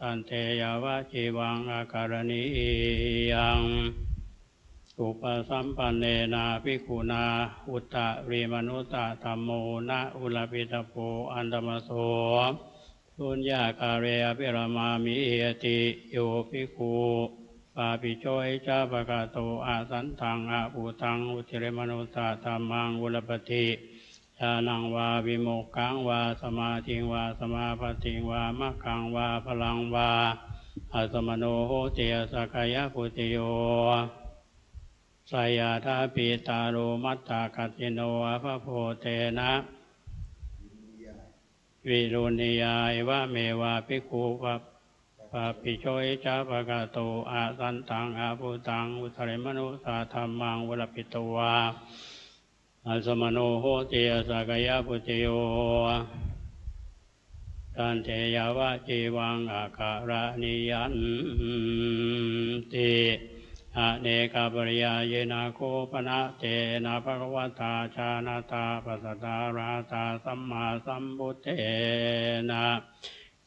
ตันเตยวะชีวังอาการณิยังอุปสัมปันเนนะภิกขุนาอุตตริมนุสสะธัมโมนะอุลปิตโพอันธรรมโสสุญญาคาเรอภิรามามิเอติโยภิกขุปาปิโชยจาปะกะโตอาสันตังอาภูตังอุติเรมนุสสะธัมมังอุลปติญาณังวาวิโมกขังวาสมาธิงวาสมาปฏิงวามัคคังวาพลังวาอัตตมโนโหติอสักยพุติโยสายธาปีตาโรมัตตากัติโนอะภโพเตนะวิรุณิยายวะเมวะภิกขุปะปิโชยจาปะกะโตอาสันตังอาภูตังอุตริมนุสสะธัมมังวลปิตวาอัสมโนโหติอสักยพุติโยตันเตยวะจีวังอาคารณิยันติอเนกปริยายนาโคปนะเตนะภะคะวะตาชานาตาปัสสตาราตาสัมมาสัมพุทเทนะ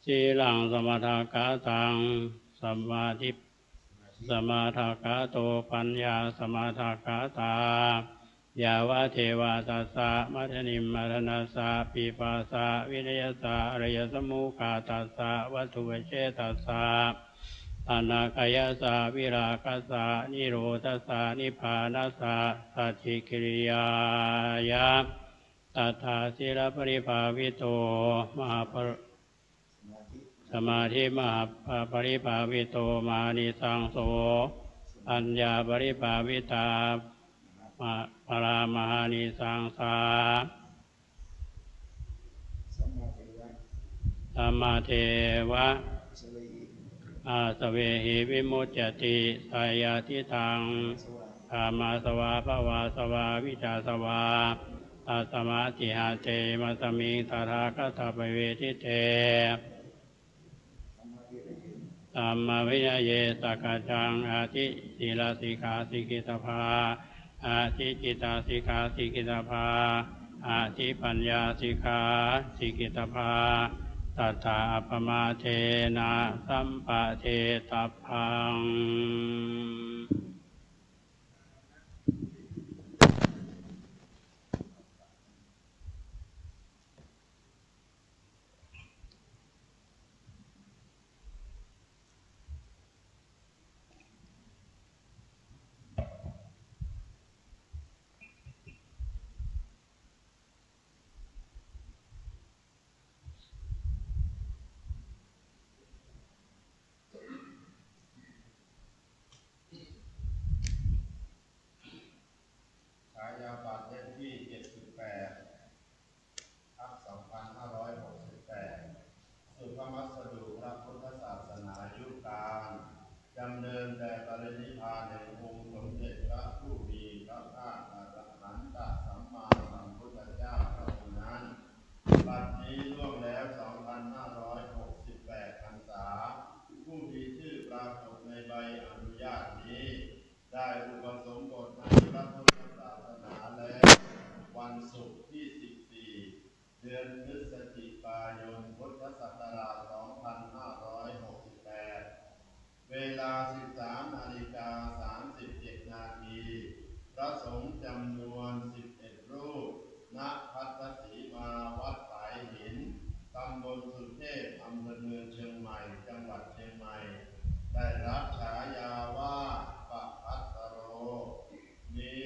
สีลังสมถะกะตังสมาธิสมาถะกะโตปัญญาสมาถะกะตายาวะเทวาตัสสะมัทนิมมรณัสสะปิปาสะวินยสะอริยสมุขะตัสสะวัตถุเวเชตัสสะอนาคายสะวิราคัสสะนิโรธัสสะนิพพานัสสะสัจฉิกิริยายะตัทธาสิรปริภาวิโตมหาสมาธิมหาปริภาวิโตมานิสังโสปัญญาปริภาวิตาปรามหานิสังสาสัมมาเทวะอาสเวหิวิมุจจติสายาทิทัง ธรรมาสวาภวาสวาวิชาสวาตัสมาติหาเตมัสมิงตถาคตปเวทิเตธัมมาวินัยเยสักจังอาทิศีลสิกขาสิกิตภาอาทิจิตาสิกขาสิกิตภาอาทิปัญญาสิกขาสิกิตภาตัทธาอัปปมาเทนะสัมปะเทตัพพังฉายาบัตรเลขที่78/2568 สุภมัสดุพระพุทธศาสนายุคกลางดำเนินแต่ปรินิพพานแห่งองค์สมเด็จพระผู้มีพระภาคอรหันตสัมมาสัมพุทธเจ้าพระองค์นั้นบัดนี้ล่วงแล้ว 2,568 พรรษาผู้มีชื่อปรากฏในใบอนุญาตนี้ได้อุปสมบทในพระพุทธศาสนาแล้ววันศุกร์ที่ 14 เดือนพฤศจิกายน พุทธศักราช 2568 เวลา 13:37 นาทีพระสงฆ์จำนวน 11 รูป ณ พัทธสีมาวัดสายหิน ตำบลสุเทพ อำเภอเมืองเชียงใหม่ จังหวัดเชียงใหม่ ได้รับฉายาว่าปะพัสโร มี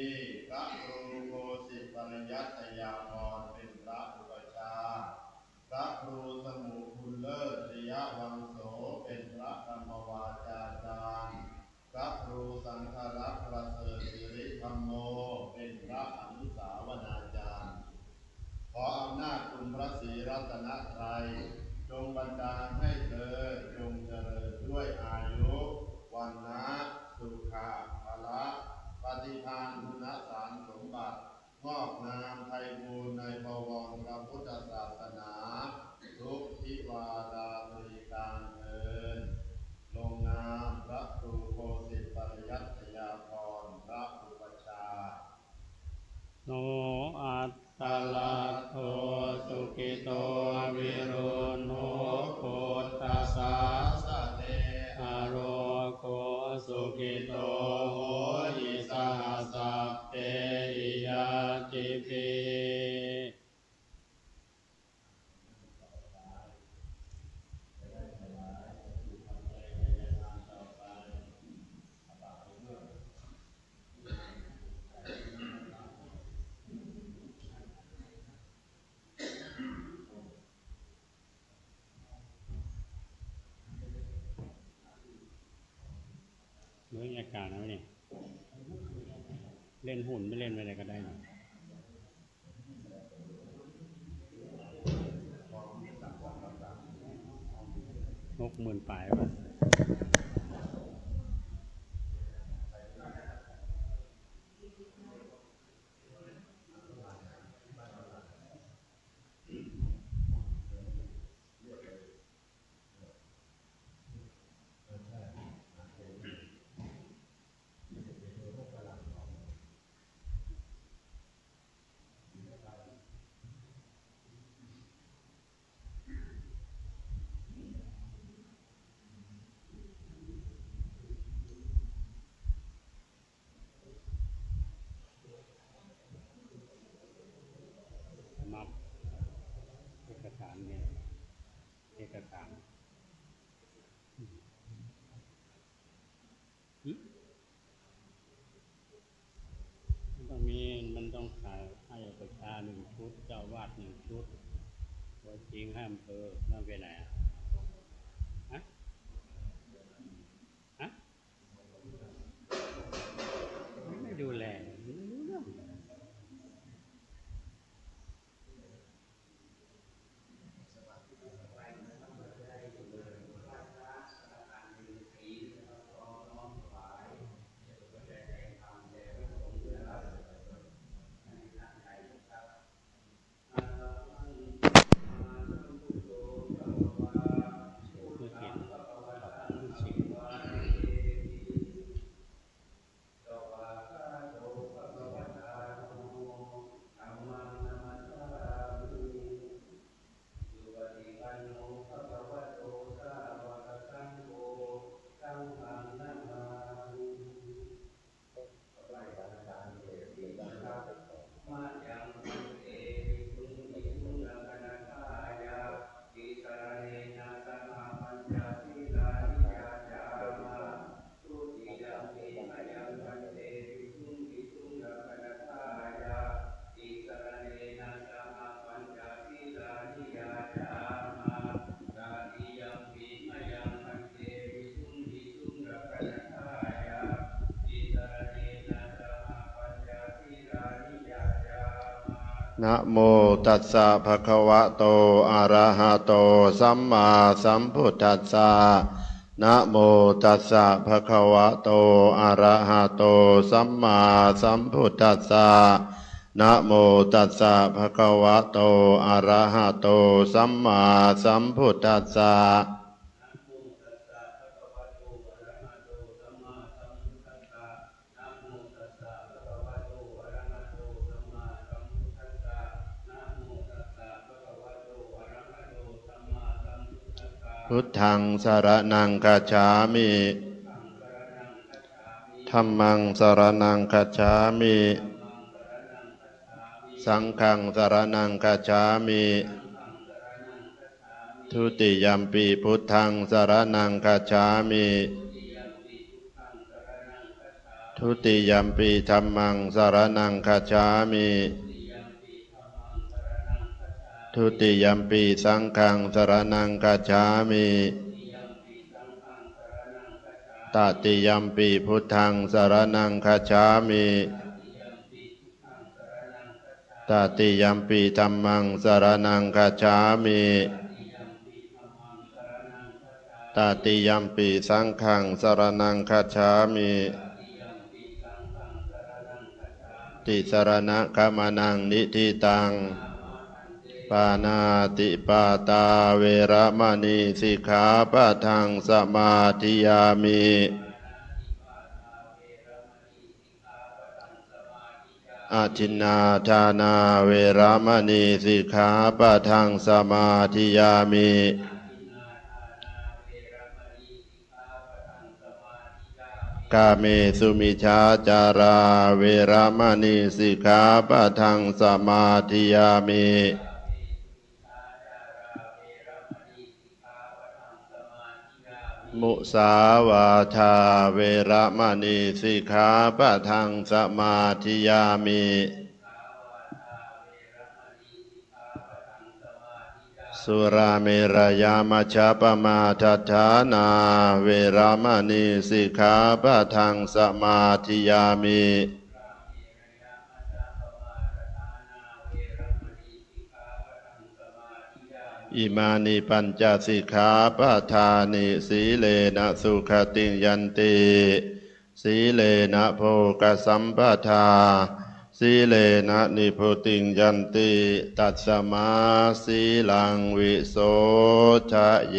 พระครูโกสิตปริยัตยาภรณ์เป็นพระอุปชฌาย์พระครูสมุคุณเลิศชยวังโสเป็นพระธรรมวาจาจารย์พระครูสังฆรักษ์ประเสริฐสิริธรรมโมเป็นพระอนุสาวนาจารย์ขออำนาจคุณพระศรีรัตนตรัยจงบันดาลให้เธอจงเจริญด้วยอายุวันนะสุขะภละปฏิภาณคุณสารสมบัติงอกงามไพบูรณ์ในบวรพระพุทธศาสนาทุกทิวาราบริการเทินลงนามพระครูโกสิตปริยัตยาภรณ์พระอุปชฌาย์โนอัตตลัทโธสุขิโตวิรุณโหปุตตะสาสะเตอโรโกสุขิโตโหยิสหัสสะเตอิยาติปิเรื่องอาการนะนี่เล่นหุ่นไม่เล่นอะไรก็ได้นะ60,000 ปลายป่ะมับเอกสารเนี่ยเอกสารมันต้องขายให้อุปชฌาย์1 ชุดเจ้าวาด1 ชุดตัวจริงห้ามเผลอนั่นไปไหนฮะไม่ดูแลไม่รู้เรื่อง นะโมตัสสะภะคะวะโตอะระหะโตสัมมาสัมพุทธัสสะนะโมตัสสะภะคะวะโตอะระหะโตสัมมาสัมพุทธัสสะนะโมตัสสะภะคะวะโตอะระหะโตสัมมาสัมพุทธัสสะพุทธังสรณังคัจฉามิธัมมังสรณังคัจฉามิสังฆังสรณังคัจฉามิทุติยัมปิพุทธังสรณังคัจฉามิทุติยัมปิธัมมังสรณังคัจฉามิทุติยัมปิสังฆังสรณังคัจฉามิตติยัมปิพุทธังสรณังคัจฉามิตติยัมปิธัมมังสรณังคัจฉามิตติยัมปิสังฆังสรณังคัจฉามิติสรณะคัมมังนิธิตังปานาติปาตาเวระมณีสิกขาปะทังสมาธิยามิอาทินนาทานาเวระมณีสิกขาปะทังสมาธิยามิกาเมสุมิชาจาราเวระมณีสิกขาปะทังสมาธิยามิมุสาวาทาเวระมณีสิกขาปะทังสมาธิยามิสุราเมรยามัชฌปมาทัฏฐานาเวระมณีสิกขาปะทังสมาธิยามิอิมานิปัญจสิกขาปะทานิสีเลนะสุขติยันติสีเลนะโภคสัมปทาสีเลนะนิพุติยันติตัสมาสีลังวิโสทะเย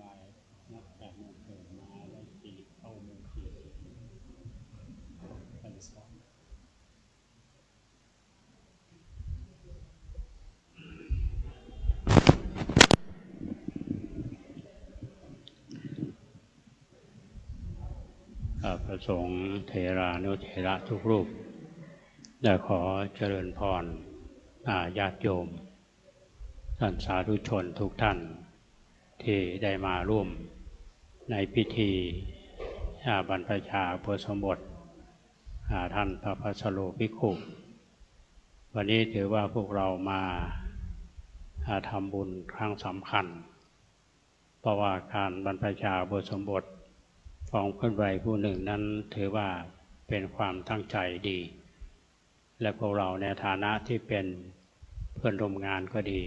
บ่ายนับ8 โมงเกิดมาได้4 เข้าโมง40ไปสอนพระสงฆ์เถรานุเถระทุกรูปได้ขอเจริญพรญาติโยมท่านสาธุชนทุกท่านที่ได้มาร่วมในพิธีบรรพชาอุปสมบทท่านพระภัสโรภิกขุวันนี้ถือว่าพวกเรามาทำบุญครั้งสำคัญเพราะว่าการบรรพชาอุปสมบทของเพื่อนวัยผู้หนึ่งนั้นถือว่าเป็นความตั้งใจดีและพวกเราในฐานะที่เป็นเพื่อนร่วมงานก็ดี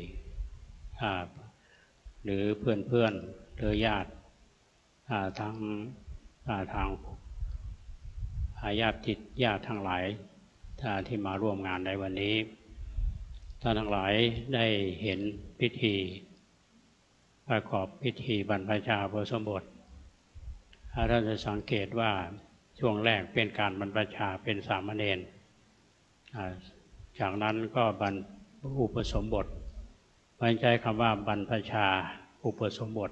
หรือเพื่อนหรือญาติทางญาติทั้งหลายที่มาร่วมงานในวันนี้ท่านทั้งหลายได้เห็นพิธีประกอบพิธีบรรพชาอุปสมบทท่านจะสังเกตว่าช่วงแรกเป็นการบรรพชาเป็นสามเณรจากนั้นก็อุปสมบทมันใช้คำว่าบรรพชาอุปสมบท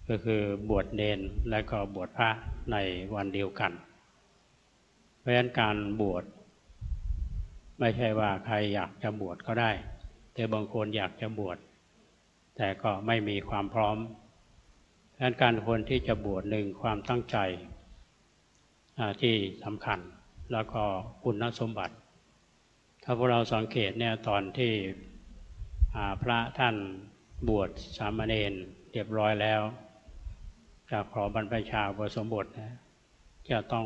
ก็คือบวชเณรและก็บวชพระในวันเดียวกันเพราะฉะนั้นการบวชไม่ใช่ว่าใครอยากจะบวชก็ได้แต่บางคนอยากจะบวชแต่ก็ไม่มีความพร้อมเพราะฉะนั้นการคนที่จะบวชหนึ่งความตั้งใจที่สำคัญแล้วก็คุณสมบัติถ้าพวกเราสังเกตเนี่ยตอนที่พระท่านบวชสามเณรเรียบร้อยแล้วจะขอบรรพชาอุปสมบทจะต้อง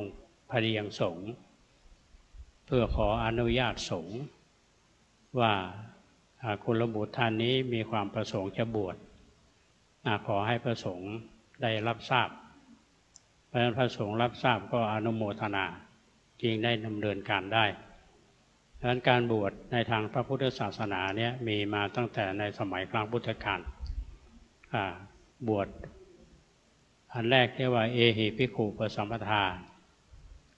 พเดียงสงฆ์เพื่อขออนุญาตสงฆ์ว่ากุลบุตรท่านนี้มีความประสงค์จะบวชขอให้พระสงฆ์ได้รับทราบเพราะฉะนั้นพระสงฆ์รับทราบก็อนุโมทนาจึงได้ดำเนินการได้ดังนั้นการบวชในทางพระพุทธศาสนาเนี่ยมีมาตั้งแต่ในสมัยครั้งพุทธกาลบวชอันแรกเรียกว่าเอหิภิกขุปสัมปทา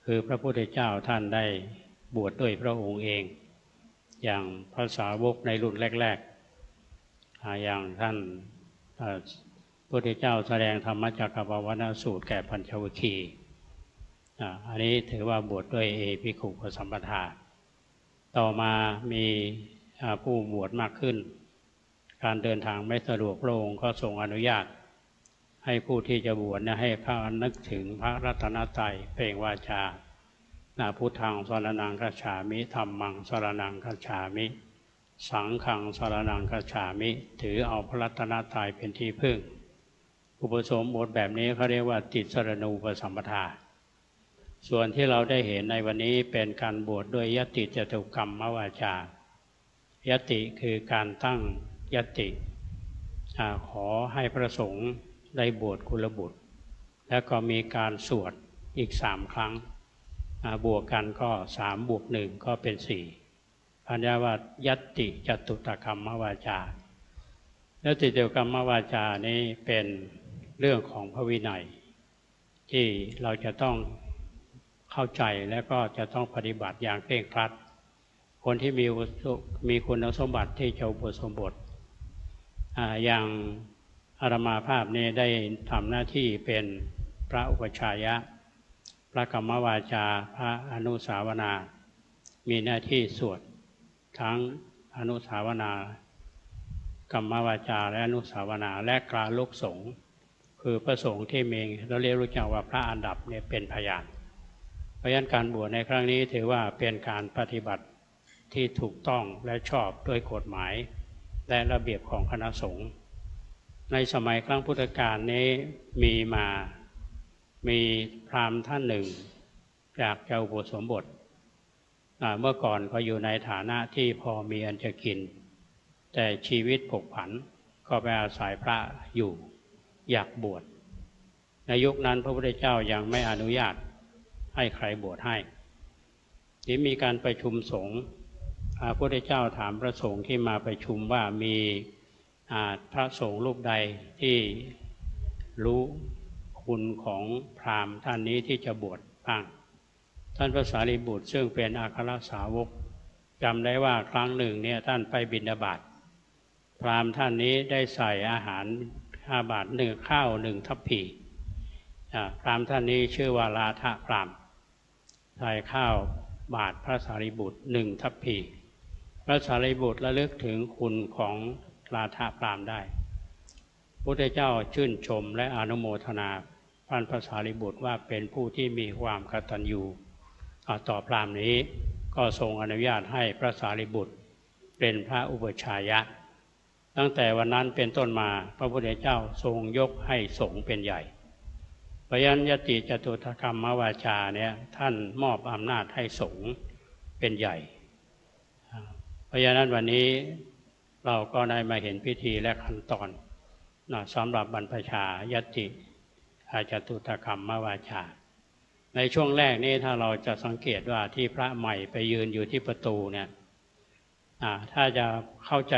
คือพระพุทธเจ้าท่านได้บวชด้วยพระองค์เองอย่างพระสาวกในรุ่นแรกๆอย่างท่านพระพุทธเจ้าแสดงธรรมจักรปวัตนสูตรแก่ปัญจวัคคีย์อันนี้ถือว่าบวชด้วยเอหิภิกขุปสัมปทาต่อมามีผู้บวชมากขึ้นการเดินทางไม่สะดวกพระองค์ก็ทรงอนุญาตให้ผู้ที่จะบวชให้เข้านึกถึงพระรัตนตรัยเปล่งวาจาพุทธังสรณังคัจฉามิธัมมังสรณังคัจฉามิสังฆังสรณังคัจฉามิถือเอาพระรัตนตรัยเป็นที่พึ่งอุปสมบทแบบนี้เขาเรียกว่าติสรณูปสัมปทาส่วนที่เราได้เห็นในวันนี้เป็นการบวชด้วยยติจตุกรรมวาจายติคือการตั้งยติขอให้พระสงฆ์ได้บวชกุลบุตรแล้วก็มีการสวดอีก3 ครั้งบวกกันก็3 บวก 1ก็เป็น4อันนี้ว่ายติจตุตกรรมวาจายติจตุกรรมวาจานี้เป็นเรื่องของพระวินัยที่เราจะต้องเข้าใจและก็จะต้องปฏิบัติอย่างเคร่งครัดคนที่มีคุณสมบัติที่จะอุปสมบทอย่างอาตมาภาพนี้ได้ทำหน้าที่เป็นพระอุปชายะพระกรรมวาจาพระอนุสาวนามีหน้าที่สวดทั้งอนุสาวนากรรมวาจาและอนุสาวนาและกราลุกสงฆ์คือพระสงฆ์ที่มีเราเรียกรู้จักว่าพระอันดับเนี่ยเป็นพยานเพราะฉะนั้นการบวชในครั้งนี้ถือว่าเป็นการปฏิบัติที่ถูกต้องและชอบด้วยกฎหมายและระเบียบของคณะสงฆ์ในสมัยครั้งพุทธกาลนี้มีพราหมณ์ท่านหนึ่งอยากจะอุปสมบทเมื่อก่อนก็อยู่ในฐานะที่พอมีอันจะกินแต่ชีวิตผกผันก็ไปอาศัยพระอยู่อยากบวชในยุคนั้นพระพุทธเจ้ายังไม่อนุญาตให้ใครบวชให้ที่มีการประชุมสงฆ์พระพุทธเจ้าถามพระสงฆ์ที่มาประชุมว่ามี พระสงฆ์รูปใดที่รู้คุณของพราหมณ์ท่านนี้ที่จะบวชบ้างท่านพระสารีบุตรซึ่งเป็นอัครสาวกจำได้ว่าครั้งหนึ่งเนี่ยท่านไปบิณฑบาตพราหมณ์ท่านนี้ได้ใส่อาหาร5 บาท1ข้าว1 ทัพพีพราหมณ์ท่านนี้ชื่อว่าลาทะพราหมณ์ใส่ข้าวบาทพระสารีบุตร1 ทัพพีพระสารีบุตรระลึกถึงคุณของลาทะพราหมณ์ได้พระพุทธเจ้าชื่นชมและอนุโมทนาท่านพระสารีบุตรว่าเป็นผู้ที่มีความกตัญญูต่อพราหมณ์นี้ก็ทรงอนุญาตให้พระสารีบุตรเป็นพระอุปชายะตั้งแต่วันนั้นเป็นต้นมาพระพุทธเจ้าทรงยกให้สงฆ์เป็นใหญ่เพราะฉะนั้นยติจตุถกรรมวาจาเนี่ยท่านมอบอำนาจให้สงฆ์เป็นใหญ่เพราะฉะนั้นวันนี้เราก็ได้มาเห็นพิธีและขั้นตอนสำหรับบรรพชายติจตุถกรรมวาจาในช่วงแรกนี้ถ้าเราจะสังเกตว่าที่พระใหม่ไปยืนอยู่ที่ประตูเนี่ยถ้าจะเข้าใจ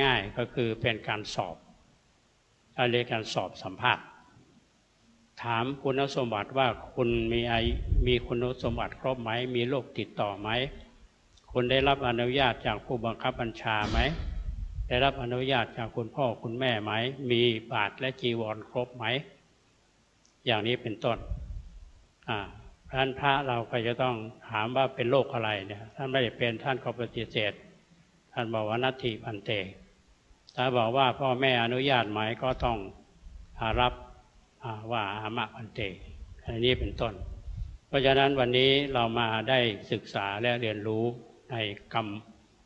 ง่ายๆก็คือเป็นการสอบเรียกการสอบสัมภาษณ์ถามคุณสมบัติว่าคุณมีคุณสมบัติครบไหมมีโรคติดต่อไหมคุณได้รับอนุญาตจากผู้บังคับบัญชาไหมได้รับอนุญาตจากคุณพ่อคุณแม่ไหมมีบาตรและจีวรครบไหมอย่างนี้เป็นต้นท่านพระเราก็จะต้องถามว่าเป็นโรคอะไรเนี่ยท่านไม่ได้เป็นท่านก็ปฏิเสธท่านบอกว่านัตถิพันเตถ้าบอกว่าพ่อแม่อนุญาตไหมก็ต้องรับว่าอามะพันเตอันนี้เป็นต้นเพราะฉะนั้นวันนี้เรามาได้ศึกษาและเรียนรู้ในกรรม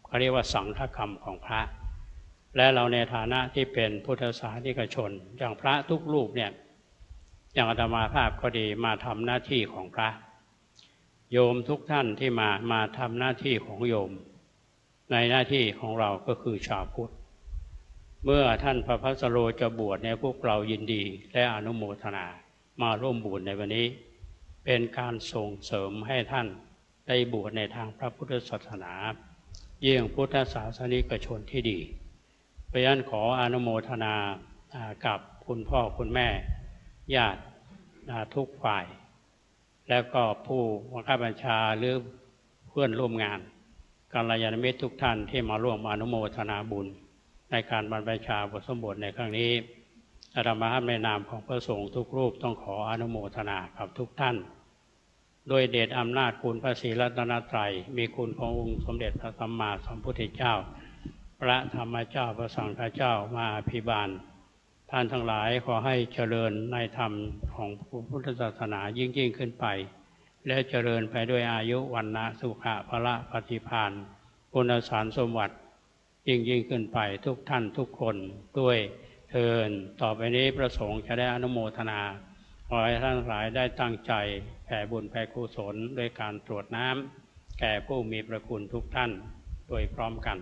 เขาเรียกว่าสังฆกรรมของพระและเราในฐานะที่เป็นพุทธศาสนิกชนอย่างพระทุกรูปเนี่ยอย่างอาตมาภาพก็ดีมาทำหน้าที่ของพระโยมทุกท่านที่มาทำหน้าที่ของโยมในหน้าที่ของเราก็คือชาวพุทธเมื่อท่านพระภัสสโรจะบวชเนี่ยพวกเรายินดีและอนุโมทนามาร่วมบุญในวันนี้เป็นการส่งเสริมให้ท่านได้บวชในทางพระพุทธศาสนาเยี่ยงพุทธศาสนิกชนที่ดีเพราะฉะนั้นขออนุโมทนากับคุณพ่อคุณแม่ญาติทุกฝ่ายแล้วก็ผู้บังคับบัญชาหรือเพื่อนร่วมงานกัลยาณมิตรทุกท่านที่มาร่วมอนุโมทนาบุญในการบรรพชาอุปสมบทในครั้งนี้อาตมาในนามของพระสงฆ์ทุกรูปต้องขออนุโมทนากับทุกท่านโดยเดชอำนาจคุณพระศรีรัตนตรัยมีคุณขององค์สมเด็จพระสัมมาสัมพุทธเจ้าพระธรรมเจ้าพระสังฆเจ้ามาอภิบาลท่านทั้งหลายขอให้เจริญในธรรมของพุทธศาสนายิ่งขึ้นไปและเจริญไปด้วยอายุวรรณะสุขะพละปฏิภาณคุณสารสมบัติยิ่งขึ้นไปทุกท่านทุกคนด้วยเทินต่อไปนี้พระสงฆ์จะได้อนุโมทนาขอให้ท่านทั้งหลายได้ตั้งใจแผ่บุญแผ่กุศลด้วยการตรวจน้ำแก่ผู้มีพระคุณทุกท่านโดยพร้อมกัน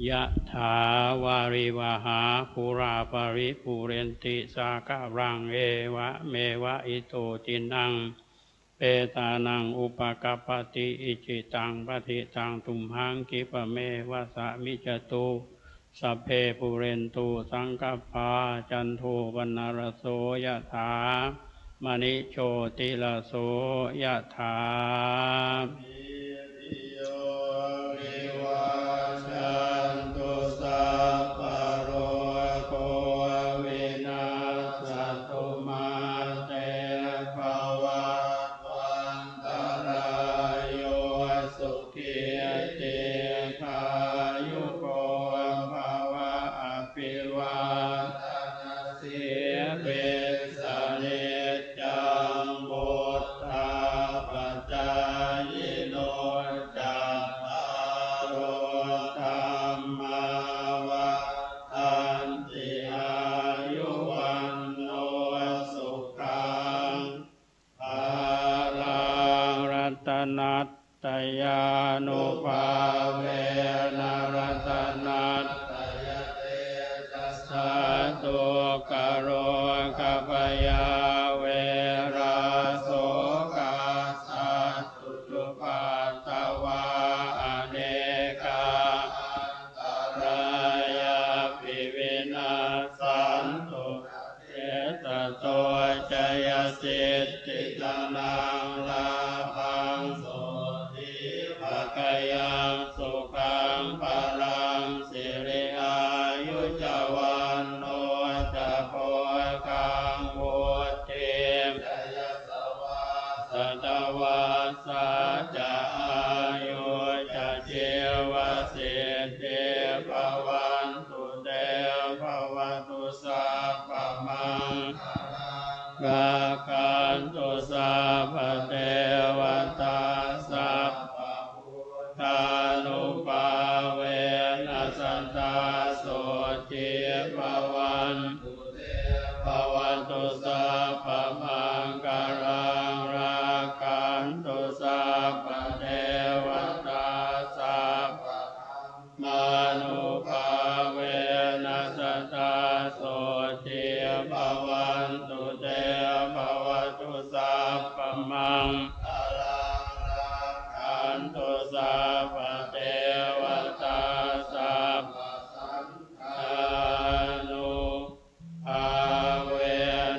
ยะถาวาริวหาปุราปริปุเรนติสาการังเอวะเมวะอิโตตินังเปตานังอุปกัปปติอิจิตังปฏิตังตุมหังกิปะเมวะสะมิจตุสัพเพปุเรนตุสังกปาจันโทปนารโสยะถามณิโชติลโสยะถาตยานุภาเวนะรัตนัตตยเตจัสสะตุกโรกัปยาเวราโสกาสัตตุจุปัตตวาอเนกาอันตรายา โสจิภวันภวันตุสัพพมังคลังรักขันตุสัพพเทวตาสัพพมนุภาเวนัสตาโสจิภวันตุเตภวตุสัพพมังคลังรักขันตุสัพพเทวตาสัพพมนุภาเว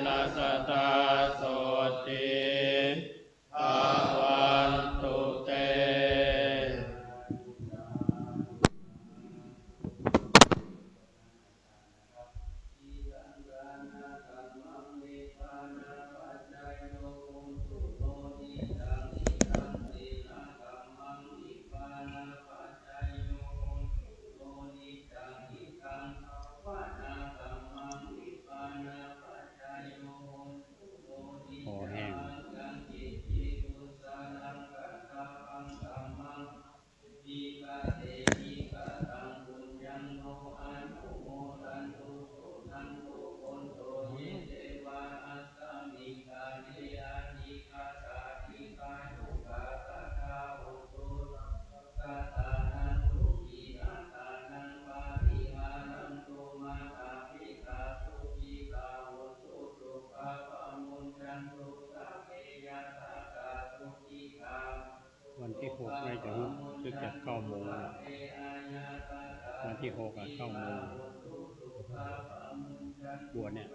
นัสตาโสจิภวันตุเต คอแห้งวันที่6น่าจะรู้สึกจะ9 โมงวันที่6อ่ะ9 โมงบวชเนี่ย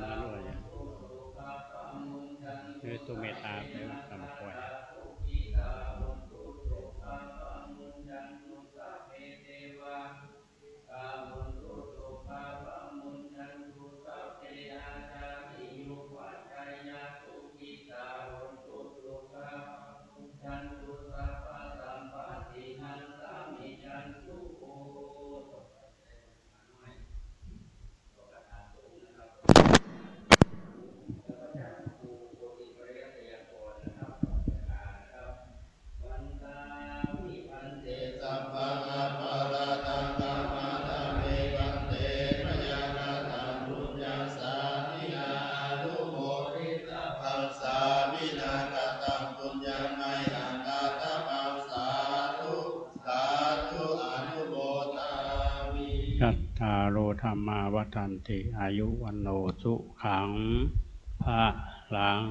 มาด้วยเนี่ยคือตัวเมตตาไปทำคอยยัตถาโรธรรมาวัฏันติอายุวันโนสุขังภะลัง